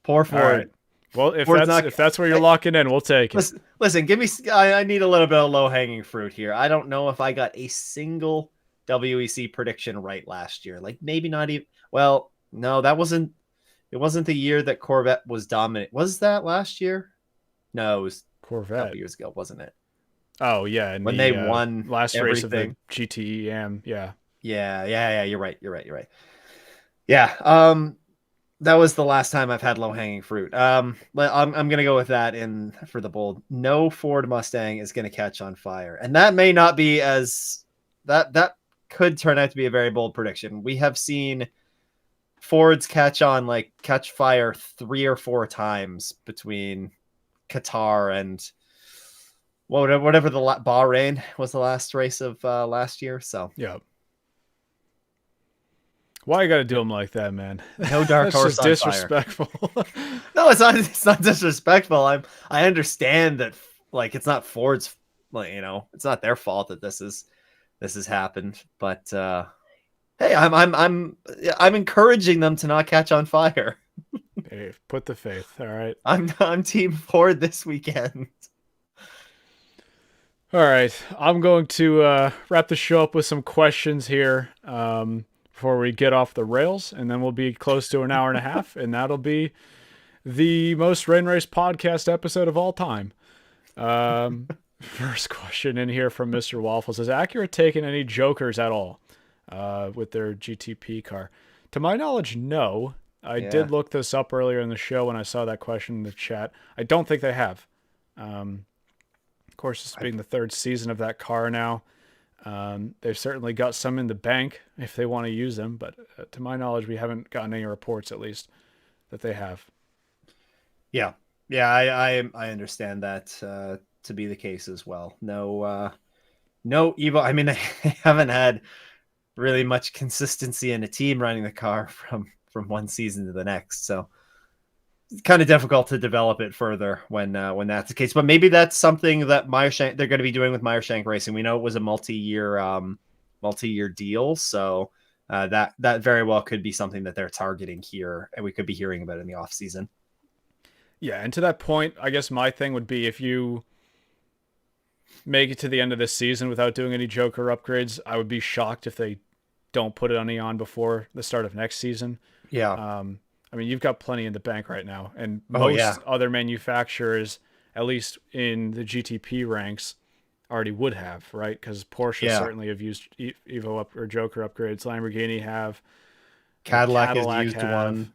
Poor Ford. Right. Well, if that's where you're locking in, we'll take it. Listen, give me. I need a little bit of low hanging fruit here. I don't know if I got a single WEC prediction right last year. Like maybe not even. Well, no, that wasn't. It wasn't the year that Corvette was dominant. Was that last year? No, it was Corvette. A couple years ago, wasn't it? Oh yeah, when they won last everything. Race of the GTEM. Yeah. Yeah. You're right. Yeah. That was the last time I've had low hanging fruit. I'm gonna go with that for the bold. No Ford Mustang is gonna catch on fire, and that may not be that could turn out to be a very bold prediction. We have seen Fords catch fire 3 or 4 times between Qatar and whatever the Bahrain was the last race of last year. So yeah. Why you got to do them like that, man? No dark horse. That's just disrespectful. No, it's not. It's not disrespectful. I understand that. Like, it's not Ford's. It's not their fault that this has happened. But hey, I'm encouraging them to not catch on fire. Hey, put the faith. All right. I'm Team Ford this weekend. All right. I'm going to wrap the show up with some questions here. Before we get off the rails, and then we'll be close to an hour and a half, and that'll be the most Rain Race podcast episode of all time. First question in here from Mr. Waffles: is Acura taking any jokers at all with their GTP car? To my knowledge, no. I did look this up earlier in the show when I saw that question in the chat. I don't think they have. Of course, this being the 3rd season of that car now. They've certainly got some in the bank if they want to use them, but to my knowledge, we haven't gotten any reports, at least, that they have. Yeah, I understand that to be the case as well. No Evo. I mean, they haven't had really much consistency in a team running the car from one season to the next, so it's kind of difficult to develop it further when that's the case. But maybe that's something that they're going to be doing with Meyershank Racing. We know it was a multi-year deal, so that very well could be something that they're targeting here, and we could be hearing about it in the off season. Yeah, and to that point, I guess my thing would be if you make it to the end of this season without doing any Joker upgrades, I would be shocked if they don't put any on before the start of next season. Yeah. I mean, you've got plenty in the bank right now, and most other manufacturers, at least in the GTP ranks, already would have, right? Because Porsche certainly have used Evo or Joker upgrades. Lamborghini have. Cadillac has used one.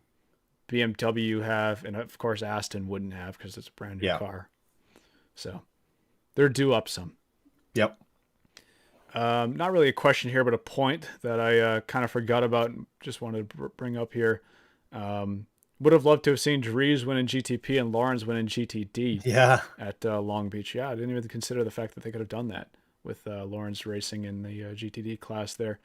BMW have, and of course Aston wouldn't have because it's a brand new car. So they're due up some. Yep. Not really a question here, but a point that I kind of forgot about and just wanted to bring up here. Would have loved to have seen Dries win in GTP and Lawrence win in GTD at Long Beach. Yeah, I didn't even consider the fact that they could have done that with Lawrence racing in the GTD class there.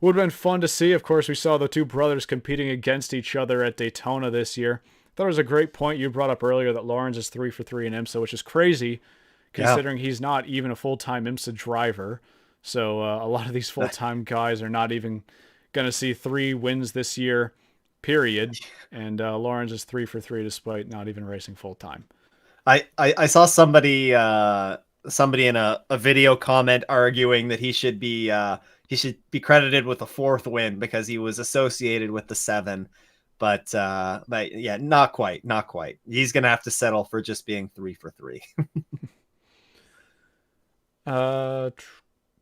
Would have been fun to see. Of course, we saw the two brothers competing against each other at Daytona this year. I thought it was a great point you brought up earlier that Lawrence is 3 for 3 in IMSA, which is crazy Yeah. considering he's not even a full-time IMSA driver. So a lot of these full-time guys are not even going to see 3 wins this year, period. And Lawrence is 3 for 3 despite not even racing full-time. I saw somebody somebody in a video comment arguing that he should be credited with a 4th win because he was associated with the 7. But yeah, not quite. He's gonna have to settle for just being 3 for 3.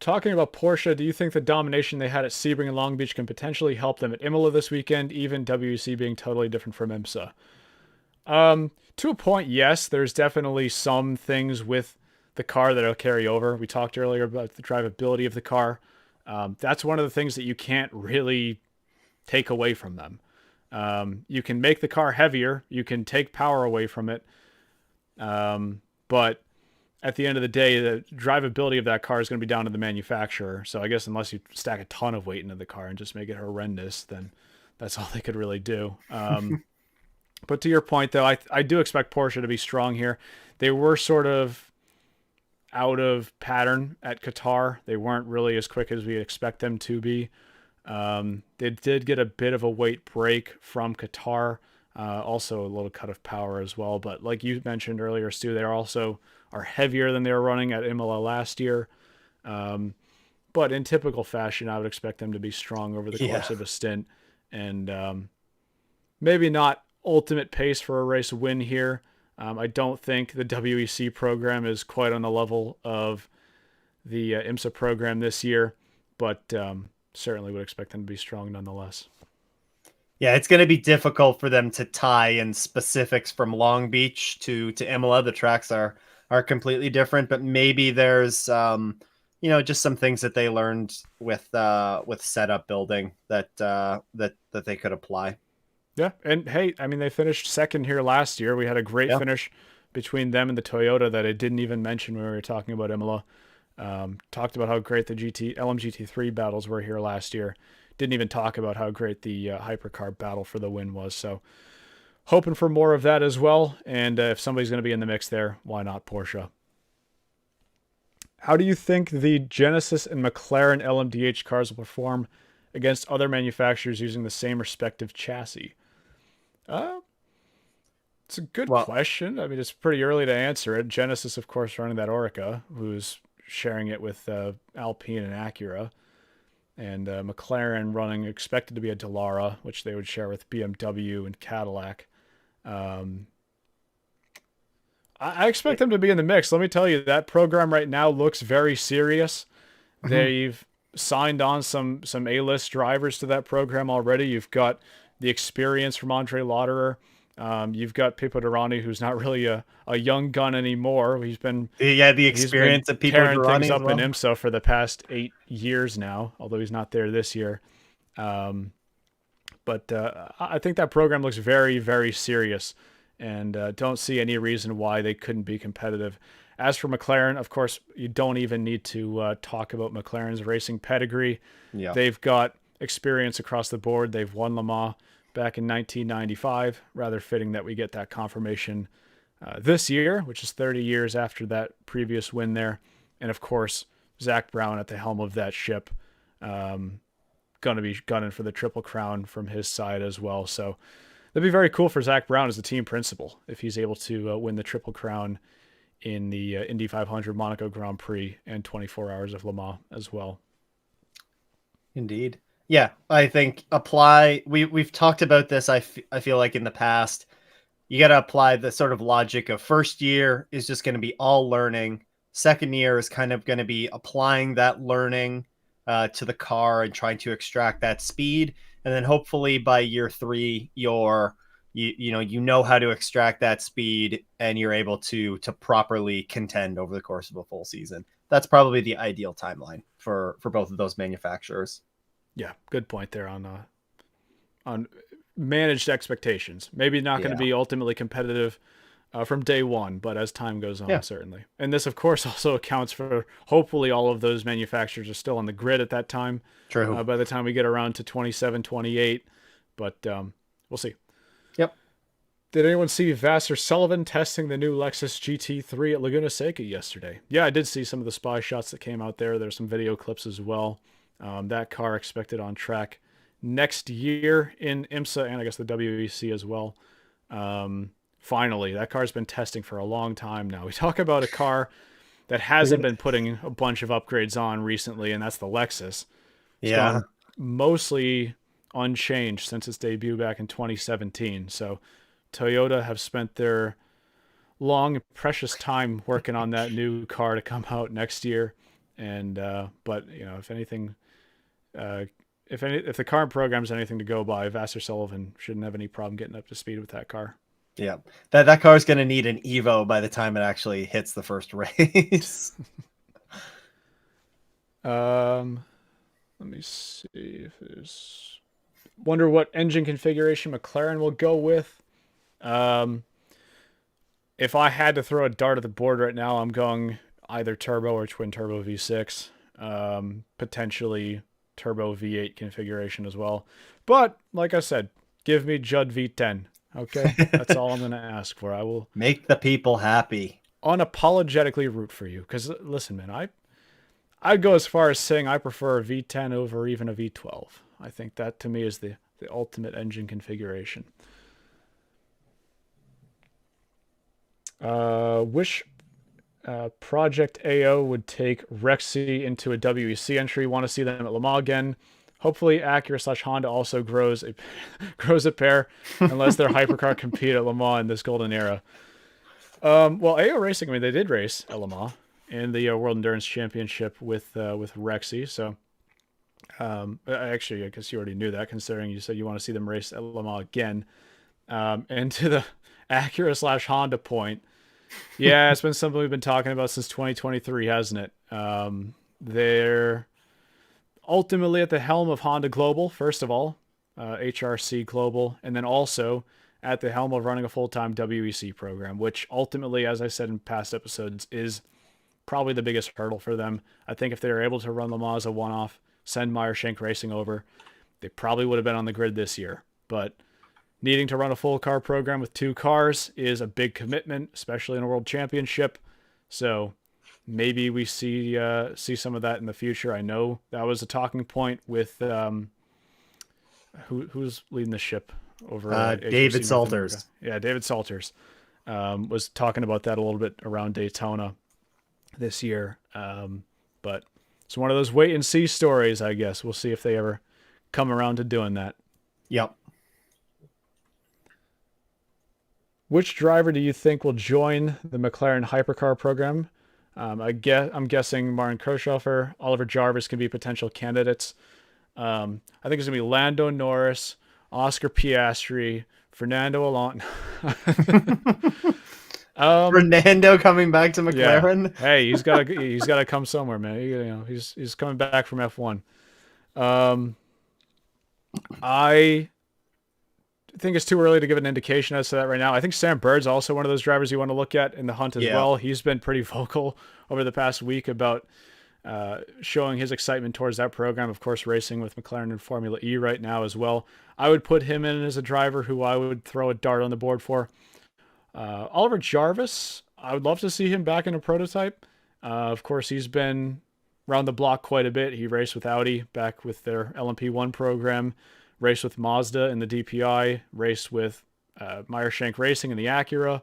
Talking about Porsche, do you think the domination they had at Sebring and Long Beach can potentially help them at Imola this weekend, even WEC being totally different from IMSA? To a point, yes. There's definitely some things with the car that'll carry over. We talked earlier about the drivability of the car. That's one of the things that you can't really take away from them. You can make the car heavier, you can take power away from it, but at the end of the day, the drivability of that car is going to be down to the manufacturer. So I guess unless you stack a ton of weight into the car and just make it horrendous, then that's all they could really do. But to your point, though, I do expect Porsche to be strong here. They were sort of out of pattern at Qatar. They weren't really as quick as we expect them to be. They did get a bit of a weight break from Qatar, also a little cut of power as well. But like you mentioned earlier, Stu, they also are heavier than they were running at Imola last year. But in typical fashion, I would expect them to be strong over the course of a stint. And maybe not ultimate pace for a race win here. I don't think the WEC program is quite on the level of the IMSA program this year, but certainly would expect them to be strong nonetheless. Yeah, it's going to be difficult for them to tie in specifics from Long Beach to Imola. The tracks are completely different, but maybe there's just some things that they learned with setup building that they could apply. Yeah, and hey, I mean, they finished second here last year. We had a great finish between them and the Toyota that I didn't even mention when we were talking about Imola. Talked about how great the LMGT3 battles were here last year. Didn't even talk about how great the Hypercar battle for the win was. So hoping for more of that as well. And if somebody's going to be in the mix there, why not Porsche? How do you think the Genesis and McLaren LMDh cars will perform against other manufacturers using the same respective chassis? It's a good question. I mean, it's pretty early to answer it. Genesis, of course, running that Orica, who's sharing it with Alpine and Acura. And McLaren running, expected to be a Dallara, which they would share with BMW and Cadillac. I expect them to be in the mix. Let me tell you, that program right now looks very serious. Mm-hmm. They've signed on some A-list drivers to that program already. You've got the experience from Andre Lauderer. You've got Pipo Derani, who's not really a young gun anymore. He's been the experience of Pipo Derani things up in IMSA for the past 8 years now, although he's not there this year. But I think that program looks very, very serious, and don't see any reason why they couldn't be competitive. As for McLaren, of course, you don't even need to talk about McLaren's racing pedigree. Yeah. They've got experience across the board. They've won Le Mans back in 1995. Rather fitting that we get that confirmation this year, which is 30 years after that previous win there. And of course, Zach Brown at the helm of that ship, going to be gunning for the Triple Crown from his side as well. So that'd be very cool for Zach Brown as the team principal if he's able to win the Triple Crown in the Indy 500 Monaco Grand Prix and 24 Hours of Le Mans as well. Indeed. Yeah, I think we've talked about this, I feel like in the past. You got to apply the sort of logic of first year is just going to be all learning. Second year is kind of going to be applying that learning to the car and trying to extract that speed. And then hopefully by year 3, you know how to extract that speed and you're able to properly contend over the course of a full season. That's probably the ideal timeline for both of those manufacturers. Yeah, good point there on managed expectations. Maybe not going to be ultimately competitive from day one, but as time goes on, Yeah. certainly. And this, of course, also accounts for hopefully all of those manufacturers are still on the grid at that time. True. By the time we get around to 27, 28, but we'll see. Yep. Did anyone see Vassar Sullivan testing the new Lexus GT3 at Laguna Seca yesterday? Yeah, I did see some of the spy shots that came out there. There's some video clips as well. That car expected on track next year in IMSA and I guess the WEC as well. Finally, that car's been testing for a long time now. We talk about a car that hasn't been putting a bunch of upgrades on recently, and that's the Lexus. It's gone mostly unchanged since its debut back in 2017. So Toyota have spent their long, precious time working on that new car to come out next year. And but if anything, if the current program's anything to go by, Vassar Sullivan shouldn't have any problem getting up to speed with that car. Yeah, that car is going to need an Evo by the time it actually hits the first race. Let me see if there's. Wonder what engine configuration McLaren will go with. If I had to throw a dart at the board right now, I'm going either turbo or twin turbo V6. Potentially turbo V8 configuration as well. But like I said, give me Judd V10. Okay, that's all I'm going to ask for. I will make the people happy. Unapologetically root for you. Because listen, man, I'd go as far as saying I prefer a V10 over even a V12. I think that to me is the ultimate engine configuration. Wish Project AO would take Rexy into a WEC entry. Want to see them at Le Mans again. Hopefully Acura/Honda also grows a pair, unless their hypercar compete at Le Mans in this golden era. Well, AO Racing, I mean, they did race at Le Mans in the World Endurance Championship with Rexy. So, actually, I guess you already knew that, considering you said you want to see them race at Le Mans again. And to the Acura/Honda point, yeah, it's been something we've been talking about since 2023, hasn't it? They're ultimately at the helm of Honda Global, first of all, HRC Global, and then also at the helm of running a full-time WEC program, which ultimately, as I said in past episodes, is probably the biggest hurdle for them. I think if they were able to run Le Mans as a one-off, send Meyer-Shank Racing over, they probably would have been on the grid this year. But needing to run a full car program with 2 cars is a big commitment, especially in a world championship. So maybe we see some of that in the future. I know that was a talking point with who's leading the ship over David Salters. Yeah, David Salters was talking about that a little bit around Daytona this year. But it's one of those wait and see stories, I guess. We'll see if they ever come around to doing that. Yep. Which driver do you think will join the McLaren Hypercar program? I'm guessing Martin Kirchhofer, Oliver Jarvis can be potential candidates. I think it's going to be Lando Norris, Oscar Piastri, Fernando Alonso. Fernando coming back to McLaren. Yeah. Hey, he's got to come somewhere, man. He's coming back from F1. I think it's too early to give an indication as to that right now. I think Sam Bird's also one of those drivers you want to look at in the hunt as well. He's been pretty vocal over the past week about showing his excitement towards that program. Of course, racing with McLaren in Formula E right now as well. I would put him in as a driver who I would throw a dart on the board for. Oliver Jarvis, I would love to see him back in a prototype. Of course, he's been around the block quite a bit. He raced with Audi back with their LMP1 program. Raced with Mazda in the DPI, raced with Meyer-Shank Racing in the Acura.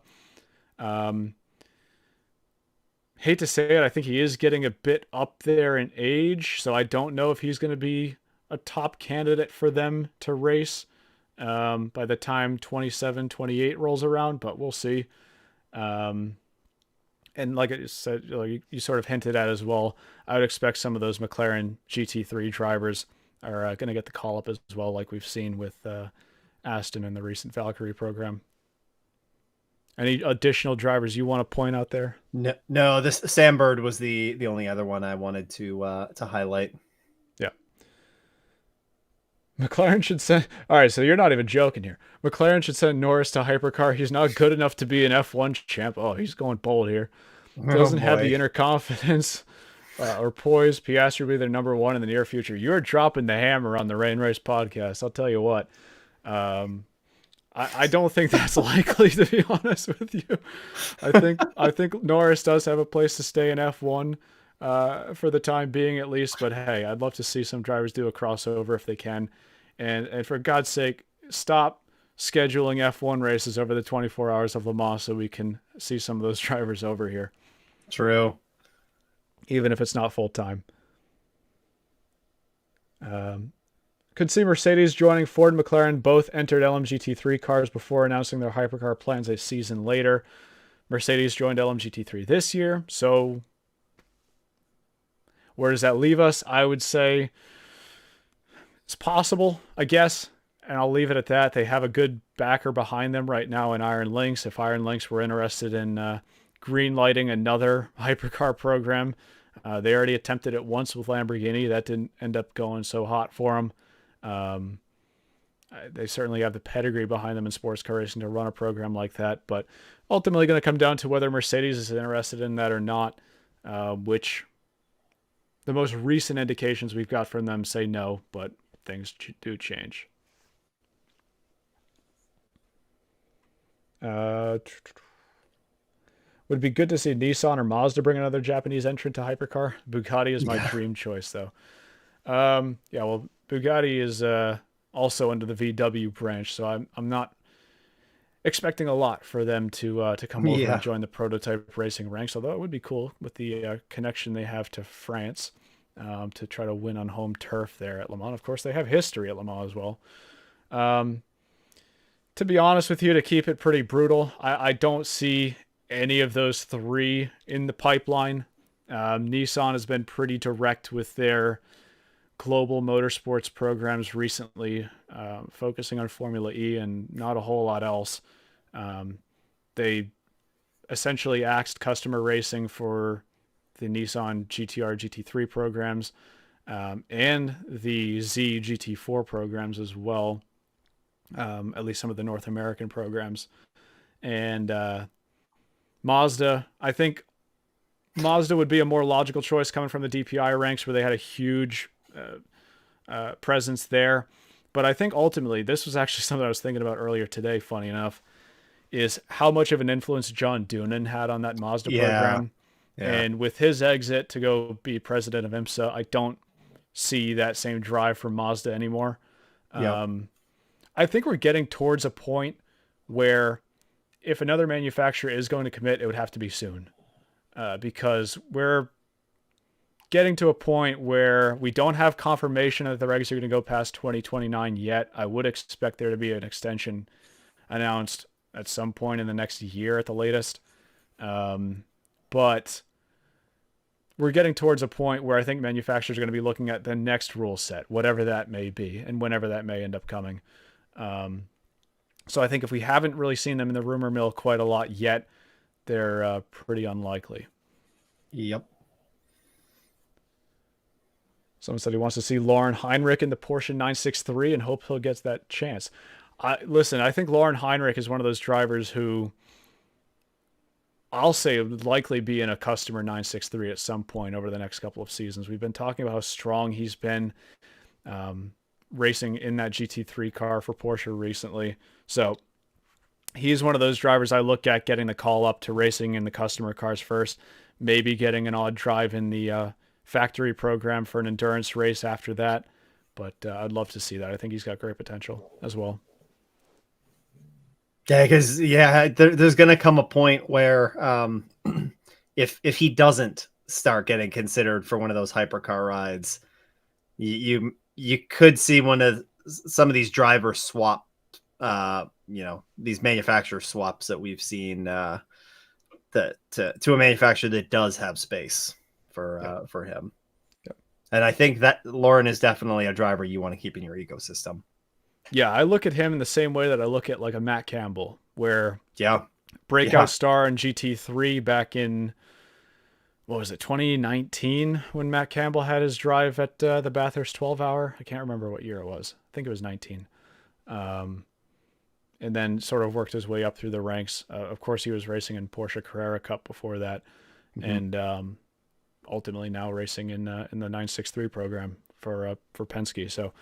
Hate to say it, I think he is getting a bit up there in age, so I don't know if he's going to be a top candidate for them to race by the time 27, 28 rolls around, but we'll see. And like I said, you sort of hinted at as well, I would expect some of those McLaren GT3 drivers are going to get the call up as well, like we've seen with Aston in the recent Valkyrie program. Any additional drivers you want to point out there? No. This Sam Bird was the only other one I wanted to highlight. Yeah. McLaren should send. All right, so you're not even joking here. McLaren should send Norris to Hypercar. He's not good enough to be an F1 champ. Oh, he's going bold here. Oh Doesn't have boy. the inner confidence or poise. Piastri will be their number one in the near future. You're dropping the hammer on the Rain Race podcast. I'll tell you what. Um, I don't think that's likely, to be honest with you. I think Norris does have a place to stay in F1 for the time being, at least. But hey, I'd love to see some drivers do a crossover if they can, and for God's sake, stop scheduling F1 races over the 24 hours of Le Mans so we can see some of those drivers over here, True. even if it's not full time. Um, Could see Mercedes joining Ford and McLaren. Both entered LMGT3 cars before announcing their hypercar plans a season later. Mercedes joined LMGT3 this year. So where does that leave us? I would say it's possible, I guess. And I'll leave it at that. They have a good backer behind them right now in Iron Lynx. If Iron Lynx were interested in green lighting another hypercar program, they already attempted it once with Lamborghini. That didn't end up going so hot for them. They certainly have the pedigree behind them in sports car racing to run a program like that, but ultimately going to come down to whether Mercedes is interested in that or not, which the most recent indications we've got from them say no, but things do change. Would be good to see Nissan or Mazda bring another Japanese entrant to hypercar. Bugatti is my dream choice, though. Yeah, well, Bugatti is also under the VW branch, so I'm not expecting a lot for them to come over and join the prototype racing ranks. Although it would be cool with the connection they have to France to try to win on home turf there at Le Mans. Of course, they have history at Le Mans as well. To be honest with you, to keep it pretty brutal, I don't see any of those three in the pipeline. Nissan has been pretty direct with their global motorsports programs recently, focusing on Formula E and not a whole lot else. They essentially axed customer racing for the Nissan GTR GT3 programs and the Z GT4 programs as well, at least some of the North American programs. And Mazda, I think Mazda would be a more logical choice coming from the DPI ranks where they had a huge presence there. But I think ultimately, this was actually something I was thinking about earlier today, funny enough, is how much of an influence John Doonan had on that Mazda program. Yeah. And with his exit to go be president of IMSA, I don't see that same drive from Mazda anymore. Yep. I think we're getting towards a point where if another manufacturer is going to commit, it would have to be soon. Because we're getting to a point where we don't have confirmation that the regs are going to go past 2029 yet. I would expect there to be an extension announced at some point in the next year at the latest. But we're getting towards a point where I think manufacturers are going to be looking at the next rule set, whatever that may be, and whenever that may end up coming. So I think if we haven't really seen them in the rumor mill quite a lot yet, they're pretty unlikely. Yep. Someone said he wants to see Lauren Heinrich in the Porsche 963 and hope he'll get that chance. Listen, I think Lauren Heinrich is one of those drivers who I'll say would likely be in a customer 963 at some point over the next couple of seasons. We've been talking about how strong he's been racing in that GT3 car for Porsche recently. So he's one of those drivers I look at getting the call up to racing in the customer cars first, maybe getting an odd drive in the factory program for an endurance race after that. But I'd love to see that. I think he's got great potential as well. Yeah, because there's going to come a point where if he doesn't start getting considered for one of those hypercar rides, you could see some of these driver swap, these manufacturer swaps that we've seen to a manufacturer that does have space for him. Yep. And I think that Lauren is definitely a driver you want to keep in your ecosystem. Yeah, I look at him in the same way that I look at like a Matt Campbell, where breakout star in GT3 back in what was it, 2019 when Matt Campbell had his drive at the Bathurst 12 hour. I can't remember what year it was. I think it was 19. Um, and then sort of worked his way up through the ranks. Of course, he was racing in Porsche Carrera Cup before that, and ultimately now racing in the 963 program for Penske. So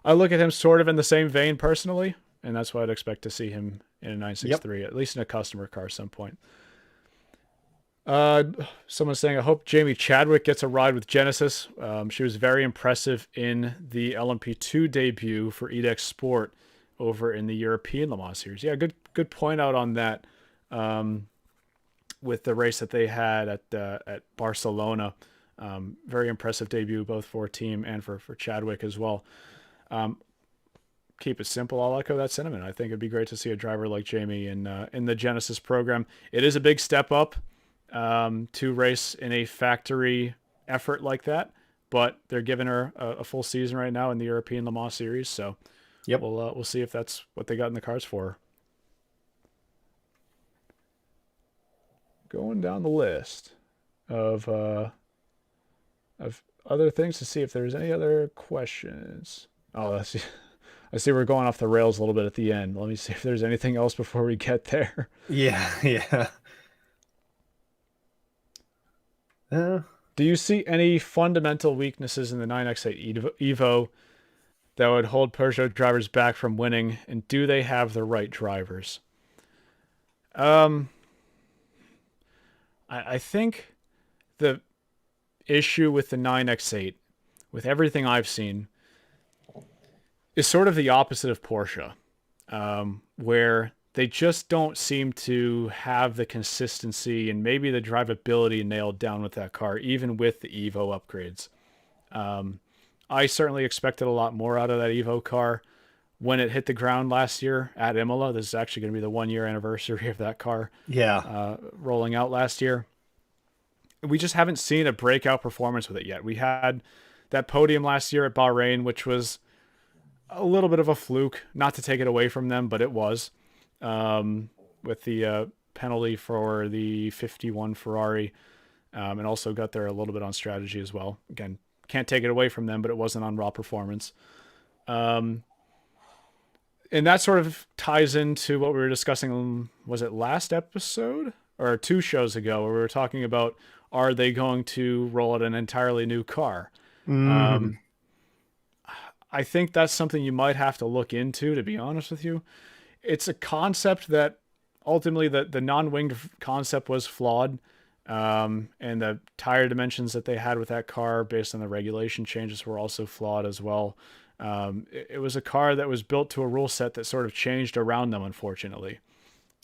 I look at him sort of in the same vein personally, and that's why I'd expect to see him in a 963, at least in a customer car at some point. Someone's saying, I hope Jamie Chadwick gets a ride with Genesis. She was very impressive in the LMP2 debut for EDX Sport over in the European Le Mans series. Yeah, good point out on that. With the race that they had at Barcelona, very impressive debut both for team and for Chadwick as well. Keep it simple. I'll echo that sentiment. I think it'd be great to see a driver like Jamie in the Genesis program. It is a big step up to race in a factory effort like that, but they're giving her a full season right now in the European Le Mans series. So we'll see if that's what they got in the cards for her. Going down the list of other things to see if there's any other questions. Oh, I see we're going off the rails a little bit at the end. Let me see if there's anything else before we get there. Yeah. Do you see any fundamental weaknesses in the 9X8 Evo that would hold Peugeot drivers back from winning, and do they have the right drivers? I think the issue with the 9X8, with everything I've seen, is sort of the opposite of Porsche, where they just don't seem to have the consistency and maybe the drivability nailed down with that car, even with the Evo upgrades. I certainly expected a lot more out of that Evo car when it hit the ground last year at Imola. This is actually going to be the 1-year anniversary of that car rolling out last year. We just haven't seen a breakout performance with it yet. We had that podium last year at Bahrain, which was a little bit of a fluke, not to take it away from them, but it was. With the penalty for the 51 Ferrari, and also got there a little bit on strategy as well. Again, can't take it away from them, but it wasn't on raw performance. And that sort of ties into what we were discussing, was it last episode or 2 shows ago, where we were talking about, are they going to roll out an entirely new car? I think that's something you might have to look into, to be honest with you. It's a concept that ultimately the non-winged concept was flawed. And the tire dimensions that they had with that car based on the regulation changes were also flawed as well. It was a car that was built to a rule set that sort of changed around them, unfortunately.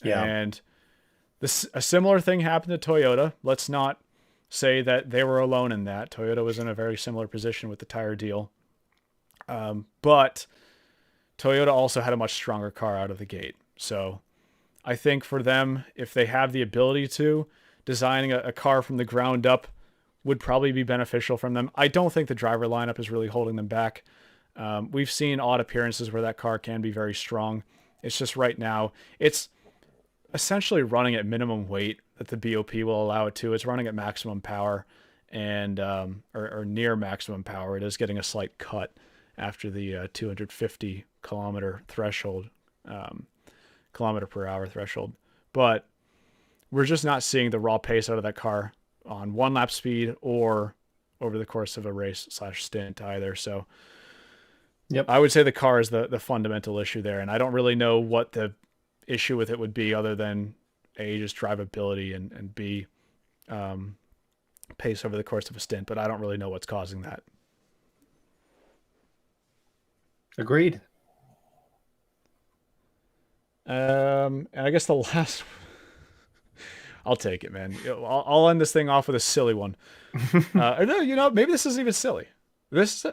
Yeah. And a similar thing happened to Toyota. Let's not say that they were alone in that. Toyota was in a very similar position with the tire deal. But Toyota also had a much stronger car out of the gate. So I think for them, if they have the ability to, designing a car from the ground up would probably be beneficial from them. I don't think the driver lineup is really holding them back. We've seen odd appearances where that car can be very strong. It's just right now, it's essentially running at minimum weight that the BOP will allow it to. It's running at maximum power and or near maximum power. It is getting a slight cut after the 250 kilometer threshold, kilometer per hour threshold. But we're just not seeing the raw pace out of that car on 1 lap speed or over the course of a race / stint either. So I would say the car is the fundamental issue there. And I don't really know what the issue with it would be other than A, just drivability, and B, pace over the course of a stint. But I don't really know what's causing that. Agreed. And I guess the last, I'll take it, man. I'll end this thing off with a silly one. No, maybe this isn't even silly.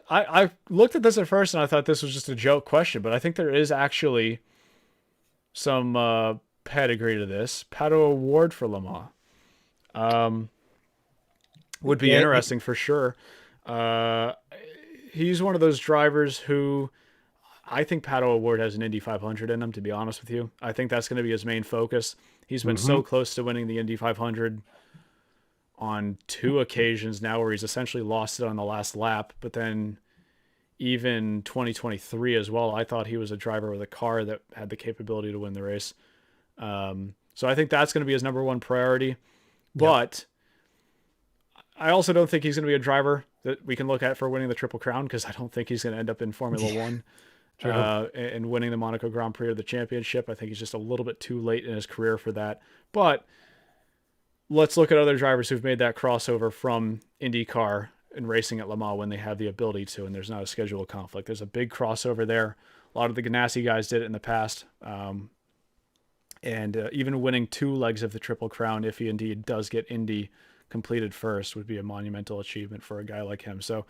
I looked at this at first and I thought this was just a joke question, but I think there is actually some pedigree to this. Pato Award for Le Mans would be interesting for sure. He's one of those drivers who I think Pato Award has an Indy 500 in him, to be honest with you. I think that's going to be his main focus. He's been so close to winning the Indy 500 on 2 occasions now where he's essentially lost it on the last lap. But then even 2023 as well, I thought he was a driver with a car that had the capability to win the race. So I think that's going to be his number one priority. But I also don't think he's going to be a driver that we can look at for winning the Triple Crown, because I don't think he's going to end up in Formula One and winning the Monaco Grand Prix or the championship. I think he's just a little bit too late in his career for that. But let's look at other drivers who've made that crossover from IndyCar and racing at Le Mans when they have the ability to, and there's not a schedule conflict. There's a big crossover there. A lot of the Ganassi guys did it in the past. And even winning 2 legs of the Triple Crown, if he indeed does get Indy completed first, would be a monumental achievement for a guy like him. So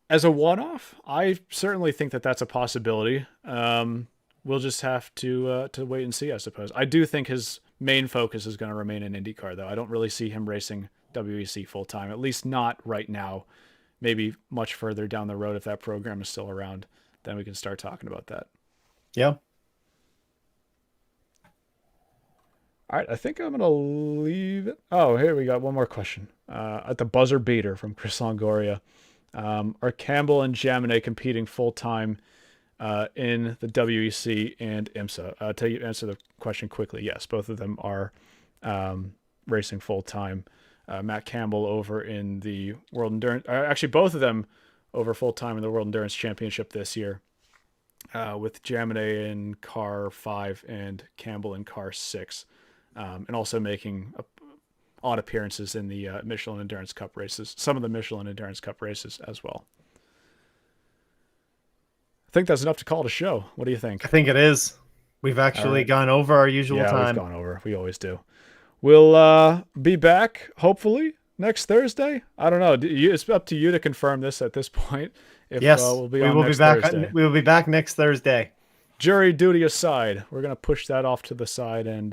as a one-off, I certainly think that that's a possibility. We'll just have to wait and see, I suppose. I do think his main focus is going to remain in IndyCar, though. I don't really see him racing WEC full-time, at least not right now. Maybe much further down the road, if that program is still around, then we can start talking about that. Yeah. All right, I think I'm going to leave it. Oh, here we got one more question. At the buzzer beater from Chris Longoria. Are Campbell and Jaminet competing full-time in the WEC and IMSA? To answer the question quickly, yes, both of them are racing full-time. Matt Campbell over in the World Endurance... actually, both of them over full-time in the World Endurance Championship this year, with Jaminet in car 5 and Campbell in car 6. And also making odd appearances in the Michelin Endurance Cup races, some of the Michelin Endurance Cup races as well. I think that's enough to call it a show. What do you think? I think it is. We've actually gone over our usual time. Yeah, we've gone over. We always do. We'll be back, hopefully, next Thursday. I don't know. It's up to you to confirm this at this point. Yes, we will be back. We will be back next Thursday. Jury duty aside, we're going to push that off to the side and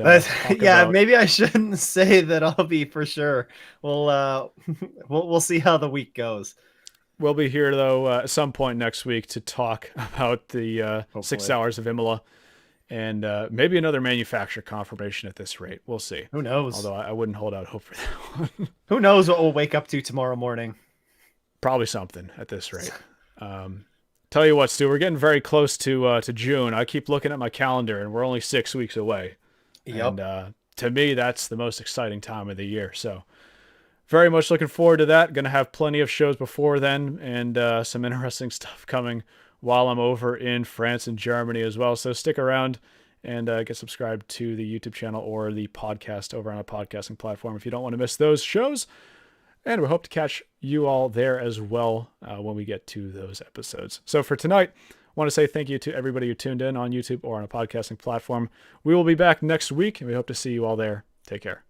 maybe I shouldn't say that I'll be for sure. We'll see how the week goes. We'll be here though at some point next week to talk about the 6 Hours of Imola and maybe another manufacturer confirmation at this rate. We'll see. Who knows? Although I wouldn't hold out hope for that one. Who knows what we'll wake up to tomorrow morning? Probably something at this rate. Tell you what, Stu, we're getting very close to June. I keep looking at my calendar, and we're only 6 weeks away. Yep. And to me, that's the most exciting time of the year. So very much looking forward to that. Going to have plenty of shows before then and some interesting stuff coming while I'm over in France and Germany as well. So stick around and get subscribed to the YouTube channel or the podcast over on a podcasting platform if you don't want to miss those shows. And we hope to catch you all there as well when we get to those episodes. So for tonight, I want to say thank you to everybody who tuned in on YouTube or on a podcasting platform. We will be back next week, and we hope to see you all there. Take care.